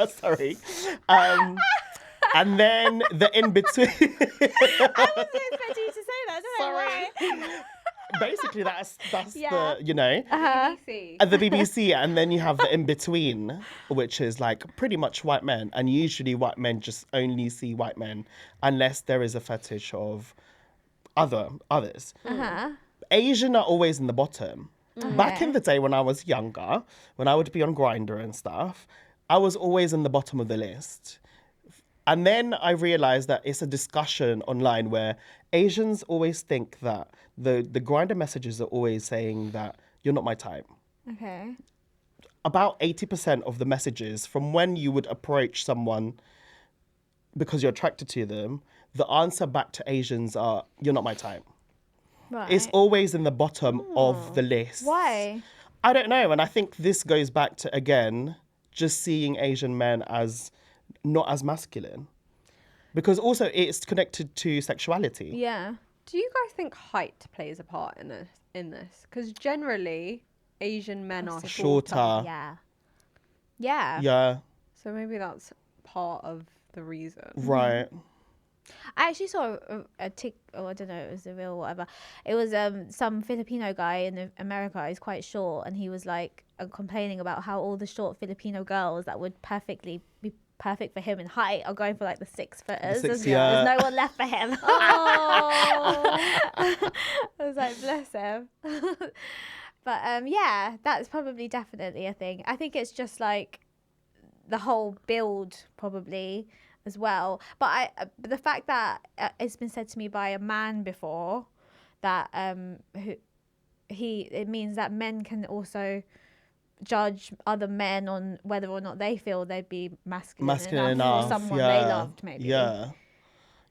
Sorry. And then the in between. I wasn't expecting you to say that. I don't know why. Basically, that's Yeah. the, you know. BBC. At the BBC, and then you have the in between, which is like pretty much white men, and usually white men just only see white men unless there is a fetish of others. Asian are always in the bottom. Back in the day when I was younger, when I would be on Grindr and stuff, I was always in the bottom of the list. And then I realized that it's a discussion online where Asians always think that the Grindr messages are always saying that you're not my type. Okay. About 80% of the messages from when you would approach someone because you're attracted to them, the answer back to Asians are, you're not my type. Right. It's always in the bottom of the list. Why? I don't know. And I think this goes back to, again, just seeing Asian men as not as masculine. Because also it's connected to sexuality. Yeah. Do you guys think height plays a part in this? Because generally, Asian men are shorter. Shorter. Yeah. Yeah. Yeah, So maybe that's part of the reason. right. I actually saw a tick, or I don't know, it was a real whatever. It was some Filipino guy in America. He's quite short, and he was like complaining about how all the short Filipino girls that would be perfect for him in height are going for like the 6-footers. Six, There's no one left for him. I was like, bless him. But yeah, that's probably definitely a thing. I think it's just like the whole build probably as well. But the fact that it's been said to me by a man before that it means that men can also judge other men on whether or not they feel they'd be masculine enough for someone they loved, maybe.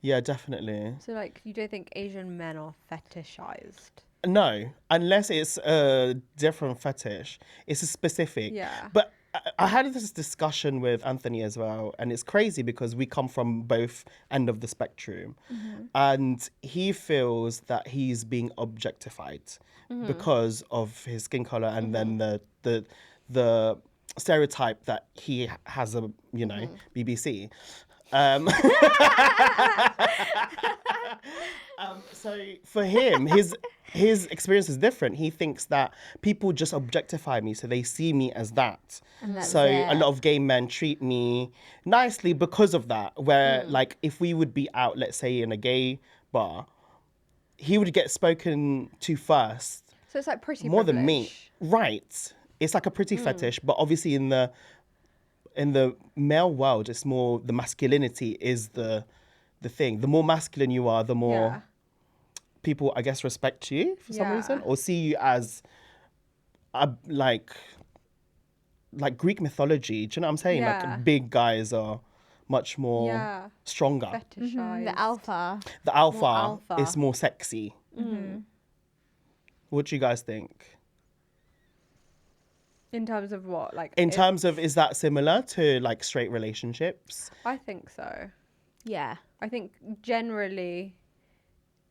Yeah, definitely. So like, you don't think Asian men are fetishized? No, unless it's a different fetish. It's a specific. Yeah. But I had this discussion with Anthony as well, and it's crazy because we come from both end of the spectrum, and he feels that he's being objectified because of his skin color, and then the stereotype that he has a BBC. So for him, his experience is different. He thinks that people just objectify me, so they see me as that. So a lot of gay men treat me nicely because of that. Where like if we would be out, let's say in a gay bar, he would get spoken to first. So it's like pretty More than me, privilege. right? It's like a pretty fetish, but obviously in the male world, it's more the masculinity is the thing. The more masculine you are, the more people, I guess, respect you for some reason, or see you as like Greek mythology. Do you know what I'm saying? Yeah. Like big guys are much more stronger. Fetishized. The alpha. The alpha, alpha. is more sexy. What do you guys think? In terms of what? Like In terms of, is that similar to like straight relationships? I think so. Yeah. I think generally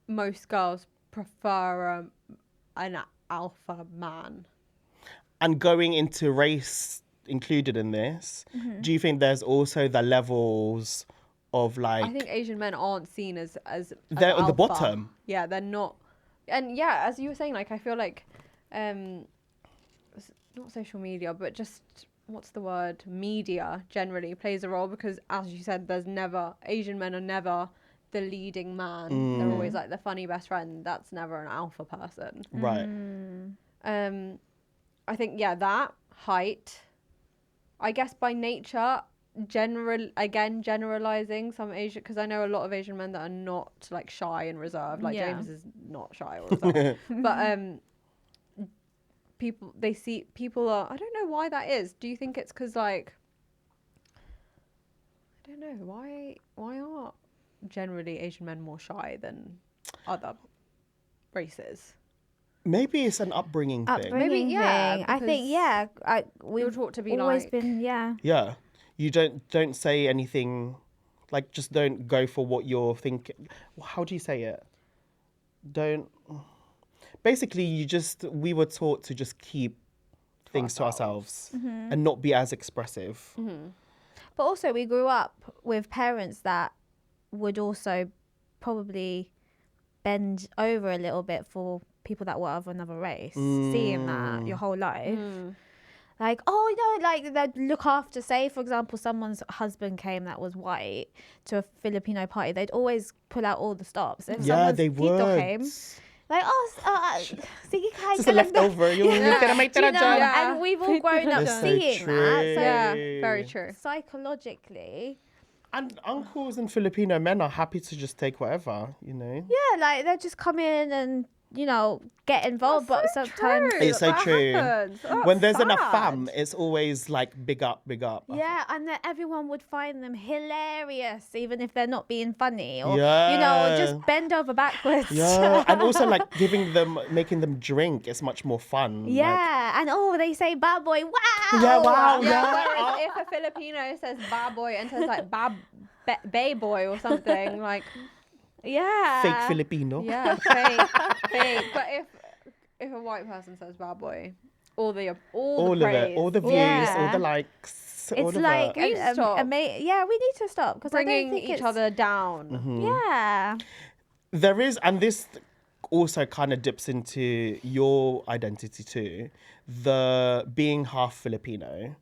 most girls prefer an alpha man. And going into race included in this, do you think there's also the levels of like... I think Asian men aren't seen as they're on the alpha. bottom. Yeah, they're not. And yeah, as you were saying, like I feel like not social media, but just what's the word, media generally plays a role, because as you said, Asian men are never the leading man. They're always like the funny best friend. That's never an alpha person. Right. I think, yeah, that height, I guess by nature, generalizing some Asian, because I know a lot of Asian men that are not like shy and reserved. Like James is not shy or reserved. But people are, I don't know why that is. Do you think it's because, like, I don't know, why are generally Asian men more shy than other races? Maybe it's an upbringing thing. Maybe, yeah, I think, we were taught to be always like, been, Yeah. You don't say anything, like, just don't go for what you're thinking. How do you say it? Basically, we were taught to just keep things to ourselves and not be as expressive. But also we grew up with parents that would also probably bend over a little bit for people that were of another race, seeing that your whole life. Like, oh, you know, like they'd look after, say, for example, someone's husband came that was white to a Filipino party, they'd always pull out all the stops. If someone's they tito would. came, like, sige ka, Just a leftover. Do you know? Yeah. And we've all grown up That's so seeing that. So yeah, very true. psychologically, And uncles and Filipino men are happy to just take whatever, you know? yeah, like they'll just come in and, you know, get involved. But sometimes It's so That true. happens. Oh, When there's an sad. AFAM, it's always like big up. yeah, and that everyone would find them hilarious, even if they're not being funny, or Yeah. you know, just bend over backwards. Yeah, and also like making them drink is much more fun. Yeah, and they say "bad boy," wow. Yeah, wow, Yeah, yeah. whereas if a Filipino says "bad boy" and says like "bay boy" or something, like, Yeah, Fake Filipino. yeah, fake. But if a white person says "bad boy," all the All praise, of it, all the views, Yeah. all the likes. all It's of like We need to stop. yeah, we need to stop because I don't bringing think each it's, other down. Yeah, There is, and this also kind of dips into your identity too, the being half Filipino.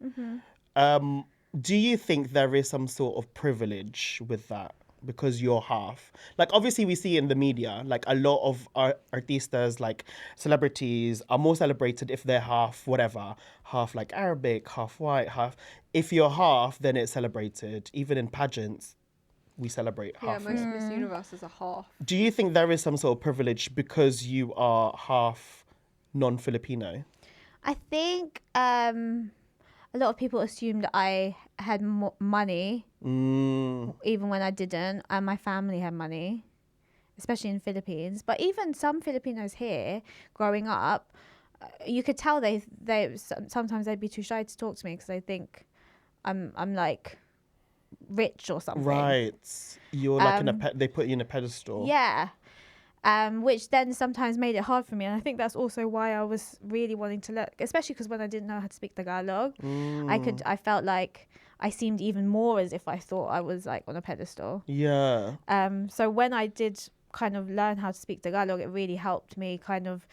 Do you think there is some sort of privilege with that because you're half? Like, obviously we see in the media, like a lot of artistas, like celebrities, are more celebrated if they're half whatever, half like Arabic, half white, half. If you're half, then it's celebrated. Even in pageants, we celebrate Yeah, half. most Miss Universes are half. Do you think there is some sort of privilege because you are half non-Filipino? I think a lot of people assumed that I had money, even when I didn't, and my family had money, especially in Philippines. But even some Filipinos here, growing up, you could tell they sometimes they'd be too shy to talk to me because they think I'm like rich or something. Right. You're like they put you in a pedestal. Yeah. Which then sometimes made it hard for me. And I think that's also why I was really wanting to learn, especially because when I didn't know how to speak Tagalog, I felt like I seemed even more as if I thought I was like on a pedestal. Yeah. So when I did kind of learn how to speak Tagalog, it really helped me kind of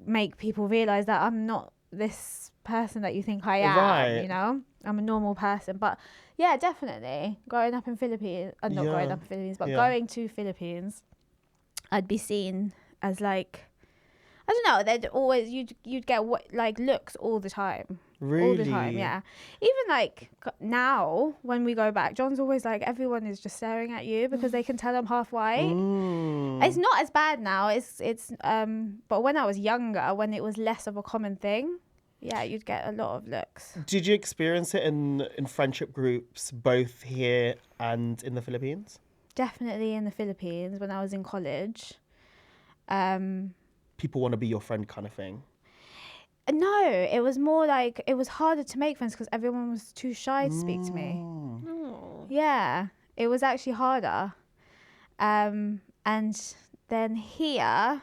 make people realize that I'm not this person that you think I am, Right. you know? I'm a normal person. But yeah, definitely growing up in Philippines, not growing up in Philippines, but going to Philippines, I'd be seen as like, I don't know, they'd always, you'd get like looks all the time. Really? All the time, yeah. Even like now, when we go back, John's always like, everyone is just staring at you because they can tell I'm half white. It's not as bad now. But when I was younger, when it was less of a common thing, yeah, you'd get a lot of looks. Did you experience it in friendship groups, both here and in the Philippines? Definitely in the Philippines when I was in college. People want to be your friend kind of thing. No, it was more like it was harder to make friends because everyone was too shy to speak to me. Oh. Yeah, it was actually harder. And then here,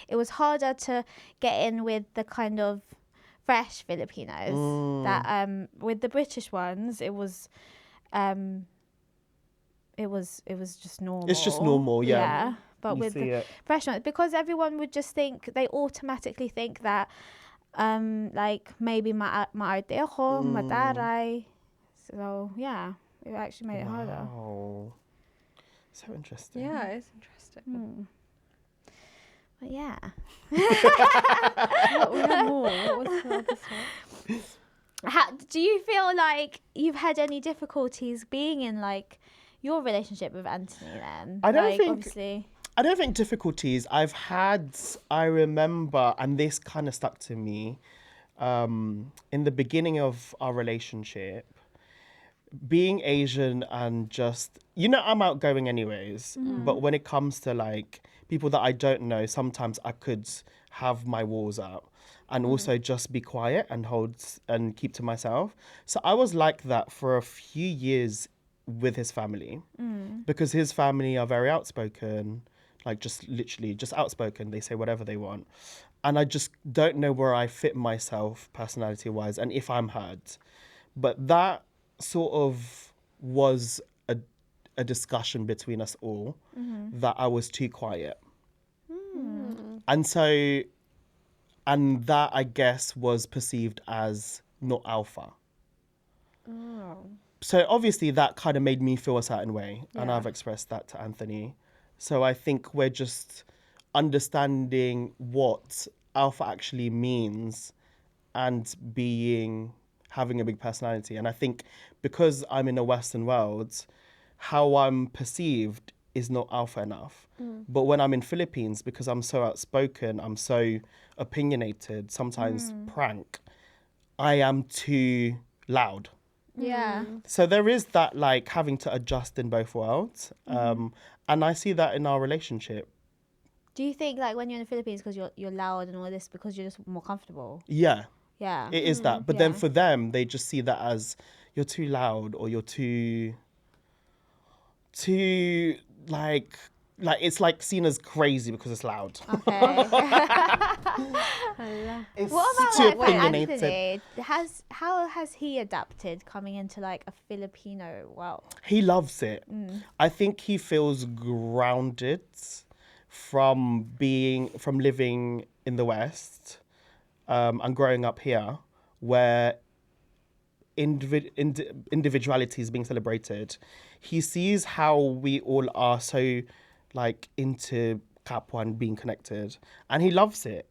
it was harder to get in with the kind of fresh Filipinos. That with the British ones, it was just normal. It's just normal, yeah. Yeah, but You with see the it. fresh ones, because everyone would just think, they automatically think that like maybe maarte ako, mataray. So yeah, it actually made it harder. Wow. So interesting. Yeah, it's interesting. But yeah. We have more. What was the other stuff? Do you feel like you've had any difficulties being in like your relationship with Anthony then? I don't like, think- obviously. I don't think difficulties I've had, I remember, and this kind of stuck to me, in the beginning of our relationship, being Asian and just, I'm outgoing anyways, but when it comes to like people that I don't know, sometimes I could have my walls up and also just be quiet and and keep to myself. So I was like that for a few years with his family because his family are very outspoken, like just literally just outspoken. They say whatever they want. And I just don't know where I fit myself personality wise and if I'm heard. But that sort of was a discussion between us all that I was too quiet. And so, and that I guess was perceived as not alpha. Oh. So obviously that kind of made me feel a certain way, and Yeah. I've expressed that to Anthony. So I think we're just understanding what alpha actually means and having a big personality. And I think because I'm in a Western world, how I'm perceived is not alpha enough. But when I'm in Philippines, because I'm so outspoken, I'm so opinionated, sometimes prank, I am too loud. Yeah. So there is that like having to adjust in both worlds. And I see that in our relationship. Do you think like when you're in the Philippines because you're loud and all this because you're just more comfortable? Yeah, Yeah. it is that. But then Yeah. for them, they just see that as you're too loud or you're too like it's like seen as crazy because it's loud. Okay. It's What about too like for opinionated. Anthony? How has he adapted coming into like a Filipino world? He loves it. I think he feels grounded from living in the West and growing up here, where individuality is being celebrated. He sees how we all are so like into Kapwa and being connected, and he loves it.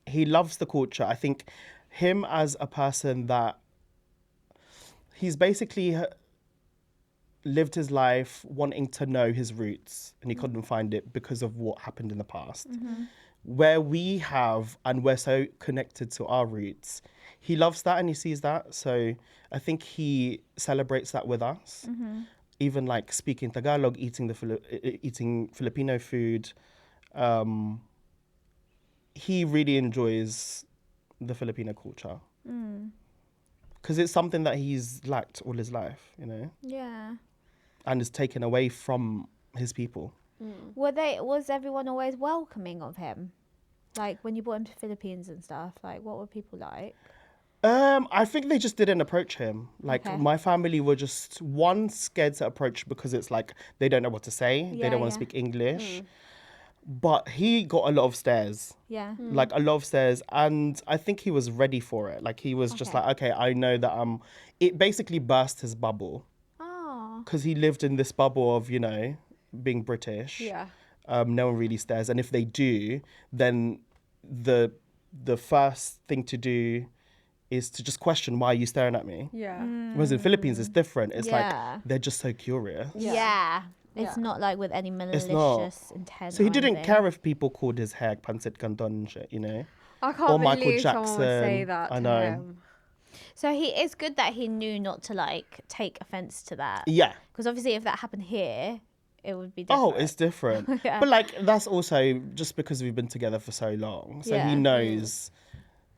He loves the culture. I think him as a person that he's basically lived his life wanting to know his roots, and he couldn't find it because of what happened in the past. Where we have, and we're so connected to our roots, he loves that and he sees that. So I think he celebrates that with us. Even like speaking Tagalog, eating eating Filipino food. He really enjoys the Filipino culture. Because it's something that he's lacked all his life, Yeah. and is taken away from his people. Was everyone always welcoming of him? Like when you brought him to Philippines and stuff, like what were people like? I think they just didn't approach him. Like Okay. my family were just scared to approach because it's like they don't know what to say. They Yeah, don't want to yeah. speak English. But he got a lot of stares. Yeah. Like a lot of stares, and I think he was ready for it. Like he was just Okay. like, okay, I know that it basically burst his bubble Oh. because he lived in this bubble of being British. Yeah. No one really stares, and if they do, then the first thing to do is to just question, why are you staring at me? Yeah. Whereas in Philippines it's different. It's Yeah. like they're just so curious. Yeah. It's Yeah. not like with any It's not. malicious intent. So he or didn't anything. care if people called his hair pancit canton and shit, I can't Or Michael believe someone would say Jackson. that I to know. him. So it's good that he knew not to like take offense to that. Yeah. Because obviously, if that happened here, it would be Oh, different. it's different. Yeah. But like that's also just because we've been together for so long. So Yeah. he knows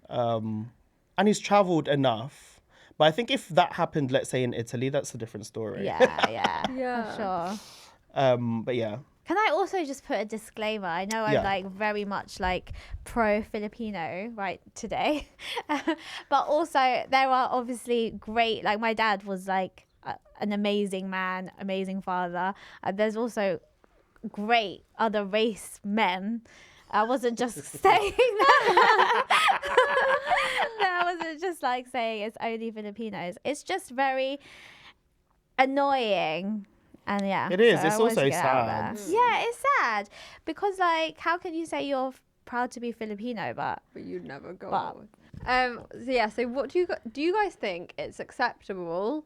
and he's traveled enough. But I think if that happened, let's say in Italy, that's a different story. Yeah, Yeah. for sure. But yeah. Can I also just put a disclaimer? I know I'm Yeah. like very much like pro Filipino right today, but also there are obviously great. Like my dad was like an amazing man, amazing father. There's also great other race men I wasn't just saying that. I wasn't just like saying it's only Filipinos. It's just very annoying. And yeah, It is. so It's I wanted to also get it out sad. there. Yeah, it's sad because like, how can you say you're proud to be Filipino, but you'd never go But- out with. So yeah, so what do you guys think it's acceptable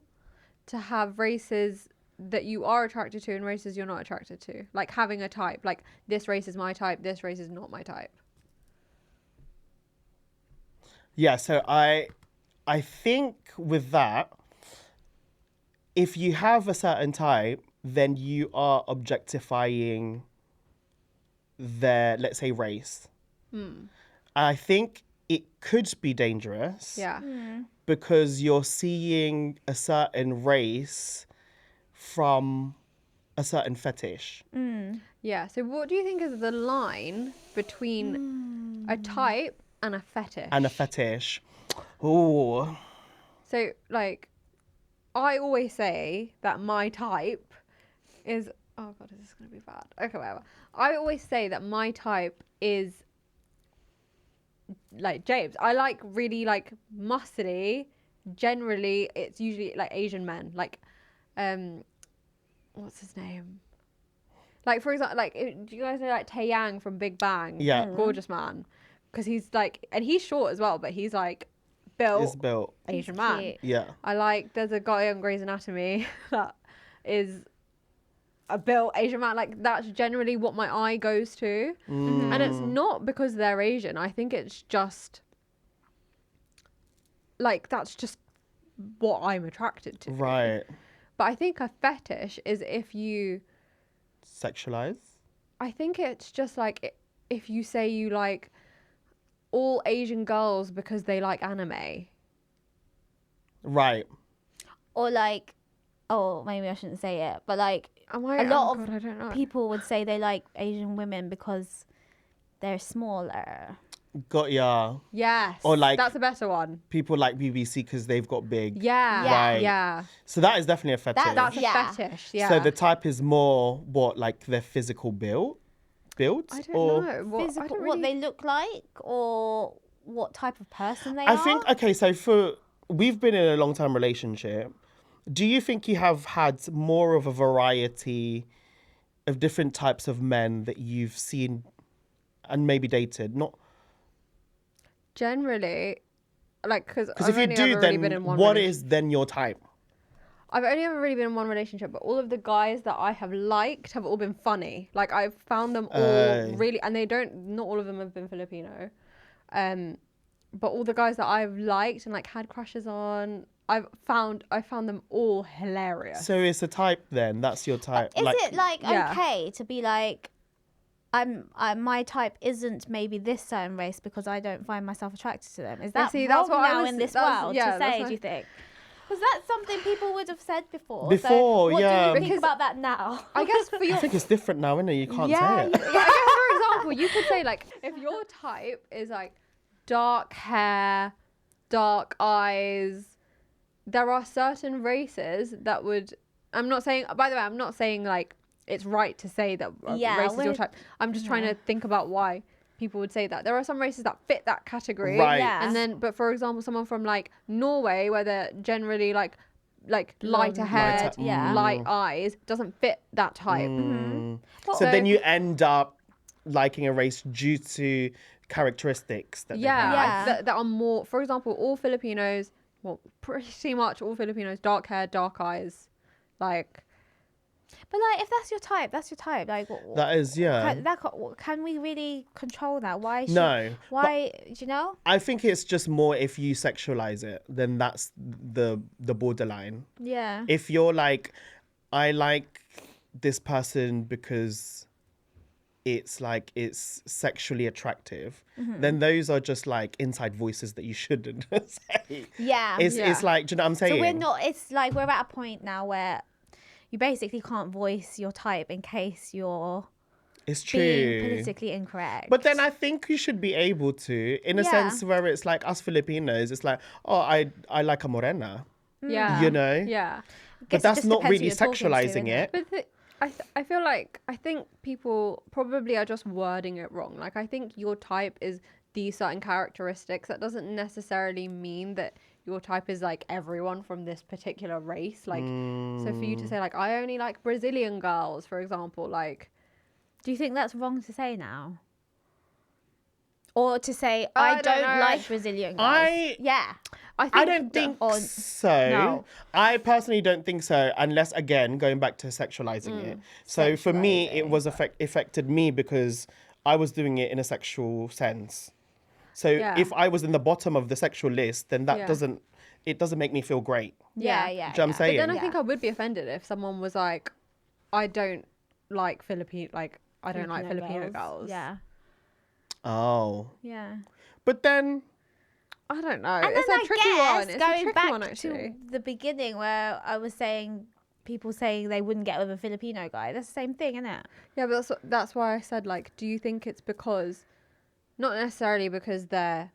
to have races that you are attracted to and races you're not attracted to? Like having a type, like this race is my type, this race is not my type. Yeah, so I think with that, if you have a certain type, then you are objectifying their, let's say, race. I think it could be dangerous Yeah. because you're seeing a certain race from a certain fetish. Yeah. So what do you think is the line between a type and a fetish? And a fetish. Ooh. So like, I always say that my type is. Oh god, is this gonna be bad? Okay, whatever. I always say that my type is like James. I like really like muscly. Generally, it's usually like Asian men. Like, what's his name? Like for example, like do you guys know like Taeyang from Big Bang? Yeah. Gorgeous man. Because he's like, and he's short as well, but he's like built It's built. Asian He's man. cute. Yeah. I like, there's a guy on Grey's Anatomy that is a built Asian man. Like, that's generally what my eye goes to. And it's not because they're Asian. I think it's just, like, that's just what I'm attracted to. Right. But I think a fetish is if you, Sexualize? I think it's just like if you say you like all Asian girls because they like anime. Right. Or like, oh, maybe I shouldn't say it, but like Am I? a lot oh of God, I don't know. people would say they like Asian women because they're smaller. Got ya. Yes. Or like- that's a better one. People like BBC because they've got big. Yeah. Right. Yeah. So that is definitely a fetish. That's a Yeah. fetish. Yeah. So the type is more what, like their physical build? I don't know. What, I Physical, don't what really... they look like or what type of person they I are. think, okay, so we've been in a long time relationship. Do you think you have had more of a variety of different types of men that you've seen and maybe dated? Not Generally, like, because because I've if you only do, ever really been then in one what relation- is then your type? I've only ever really been in one relationship, but all of the guys that I have liked have all been funny. Like, I've found them all really, and not all of them have been Filipino. But all the guys that I've liked and like had crushes on, I found them all hilarious. So it's a type then. That's your type. Is it like Yeah. okay to be like, my type isn't maybe this certain race because I don't find myself attracted to them? Is that see, wrong that's what I now was- in this that's- world yeah, to that's say? what- Do you think? Because that's something people would have said before. Before, so what yeah. do you think Because- about that now? I guess for your I think it's different now, isn't it? You can't yeah, say it. I guess for example, you could say like if your type is like dark hair, dark eyes, there are certain races that would. I'm not saying. By the way, I'm not saying like it's right to say that Yeah, race is your we're- type. I'm just trying to think about why people would say that. There are some races that fit that category, Right. Yeah. and then, but for example, someone from like Norway, where they're generally like lighter Blonde, hair, Lighter, yeah. light eyes, doesn't fit that type. Well, So then So- you end up liking a race due to characteristics that they Yeah, have. Yeah. that are more. For example, all Filipinos, well, pretty much all Filipinos, dark hair, dark eyes, like. But like, if that's your type, that's your type. Like, That is, yeah. can we really control that? Why? No, Why? Do you know? I think it's just more if you sexualize it, then that's the borderline. Yeah. If you're like, I like this person because it's like it's sexually attractive, then those are just like inside voices that you shouldn't say. Yeah. It's Yeah. like, do you know what I'm saying? So we're not. It's like we're at a point now where you basically can't voice your type in case you're It's being true. politically incorrect. But then I think you should be able to, in a Yeah. sense where it's like us Filipinos, it's like, oh, I like a morena, Yeah. you know? Yeah. But Guess it that's just not depends who really you're talking to, sexualizing innit? it. But I feel like I think people probably are just wording it wrong. Like I think your type is these certain characteristics. That doesn't necessarily mean that your type is like everyone from this particular race. Like so for you to say like I only like Brazilian girls, for example, like Do you think that's wrong to say now? Or to say I don't know. like Brazilian girls? I don't think so. No. I personally don't think so, unless again going back to sexualizing it. So for me, it was affected me because I was doing it in a sexual sense. So if I was in the bottom of the sexual list, then that doesn't make me feel great. Yeah. Do you know what I'm saying? But then I think I would be offended if someone was like, I don't like Filipino girls. Yeah. Oh. Yeah. But then I don't know. And It's then a tricky I one. guess It's a going tricky back one, actually. to the beginning where I was saying people saying they wouldn't get with a Filipino guy. That's the same thing, isn't it? Yeah, but that's why I said, like, do you think it's because, not necessarily because they're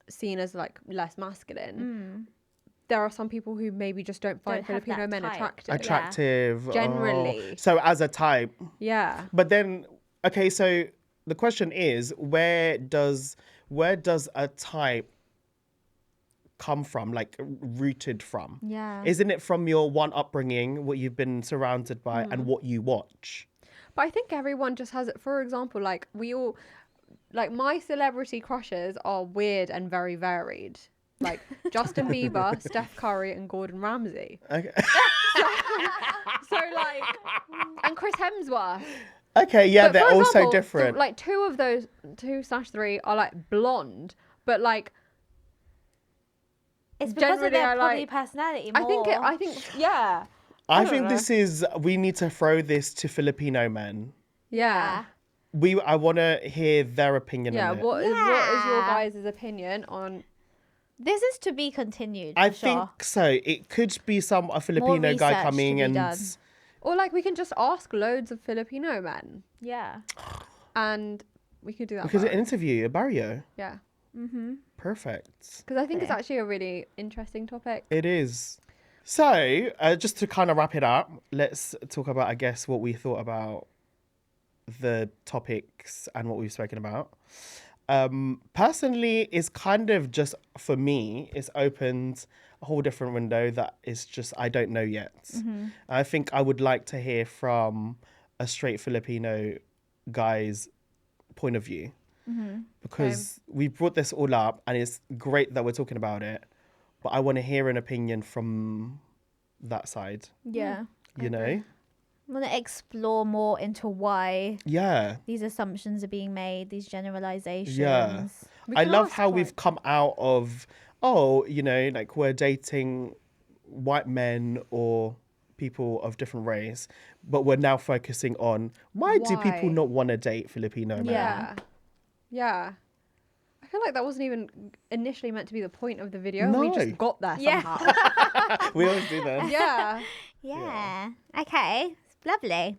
seen as, like, less masculine. There are some people who maybe just don't find Don't have Filipino that men type. attractive. Generally. So as a type. Yeah. But then, okay, so the question is, where does a type come from, like rooted from? Yeah. Isn't it from your one upbringing, what you've been surrounded by, and what you watch? But I think everyone just has it. For example, like, we all, like, my celebrity crushes are weird and very varied. Like, Justin Bieber, Steph Curry, and Gordon Ramsay. Okay. So, like, and Chris Hemsworth. Okay, yeah, But they're for all so example, different. Like, 2/3 are, like, blonde. But, like, It's because of generally their I probably like- personality more. I think, yeah. I don't think know. this is, we need to throw this to Filipino men. Yeah. I want to hear their opinion Yeah. on it. What is your Yeah. guys' opinion on... This is to be continued. I for think sure. so. It could be a Filipino guy research coming to be and done. Or, like, we can just ask loads of Filipino men. Yeah. And we could do that. we could for do an interview, a barrio. Yeah. Perfect. Because I think it's actually a really interesting topic. It is. So, just to kind of wrap it up, let's talk about, I guess, what we thought about the topics and what we've spoken about. Personally, it's kind of just, for me, it's opened a whole different window that is just, I don't know yet. I think I would like to hear from a straight Filipino guy's point of view. Because we brought this all up and it's great that we're talking about it, but I want to hear an opinion from that side, Yeah. you know? I want to explore more into why Yeah. these assumptions are being made, these generalizations. Yeah. We I can love ask, how like- we've come out of, you know, like we're dating white men or people of different race, but we're now focusing on why do people Why? not want to date Filipino men? Yeah. Yeah. I feel like that wasn't even initially meant to be the point of the video. We No. just got there Yeah. somehow. We always do that. Yeah. Yeah. Okay. Lovely.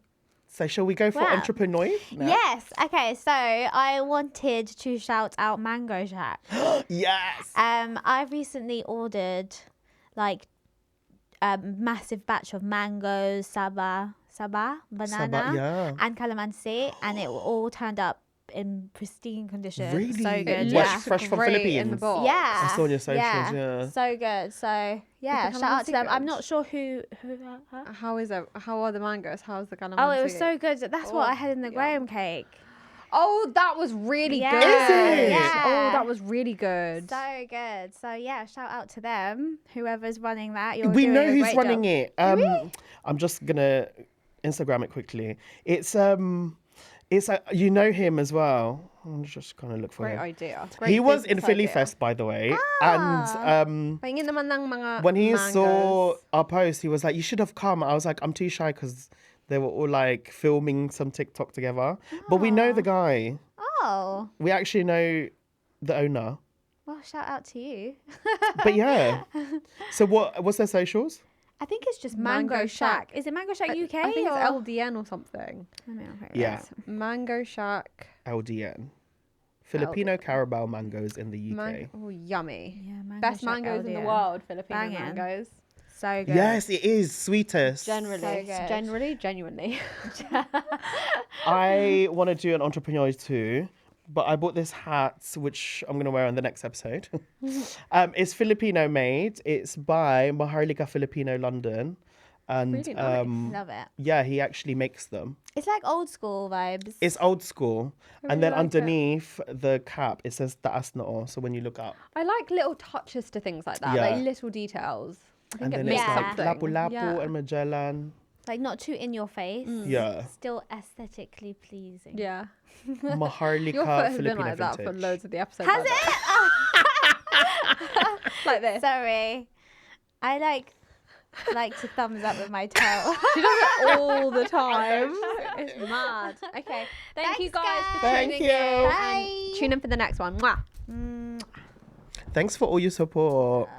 So shall we go for Wow. entrepreneur? now? Yes. Okay. So I wanted to shout out Mango Shack. Yes. I've recently ordered like a massive batch of mangoes, saba, banana, Saba, yeah. and calamansi, and it all turned up in pristine condition. Really? So It good. was Yeah. fresh from Great in the Philippines. box. Yeah. I saw on your socials, yeah. So good. So yeah, the shout out to calamansi them. I'm good? not sure who huh? How is it? How are the mangoes? How's the calamansi? Oh, it was so good. That's what Oh, I had in the yum. Graham cake. Oh, that was really Yeah. good. Is it? Yeah. Oh, that was really good. So good. So yeah, shout out to them. Whoever's running that. You're We doing know a who's great running job. it. I'm just gonna Instagram it quickly. It's you know him as well. I'm just gonna look for Great him. idea. He was in Philly Fest, by the way, and Pahingin naman ng mga when he mangoes. saw our post, he was like, "You should have come." I was like, "I'm too shy," because they were all like filming some TikTok together. But we know the guy. Oh, We actually know the owner. well, shout out to you. But yeah. So what's their socials? I think it's just Mango, Mango Shack. Shack. Is it Mango Shack UK? I think it's or? LDN or something. Let me have a quick Yeah. look. Mango Shack. LDN. Filipino Carabao mangoes in the UK. Oh, yummy. Yeah, Mango Best Shack mangoes in the LDN. world, Filipino Bangin'. mangoes. So good. Yes, it is sweetest. Generally, So good. genuinely. I want to do an entrepreneur too, but I bought this hat, which I'm going to wear on the next episode. It's Filipino made. It's by Maharlika Filipino London. And Really nice. Love it. yeah, he actually makes them. It's like old school vibes. It's old school. I And really then like it. underneath the cap, it says Taas Noo. So when you look up. I like little touches to things like that, Yeah. like little details. I think And it then makes it's like something. Lapu-Lapu Yeah. and Magellan. Like not too in your face. Yeah. Still aesthetically pleasing. Yeah. Maharlika Your foot has Filipino been like that for vintage. loads of the episodes. Has it? Like this. Sorry. I like to thumbs up with my toe. She does it all the time. It's mad. Okay. Thank you Thanks, guys for Thank tuning you. in. Bye. And tune in for the next one. Mwah. Mm. Thanks for all your support.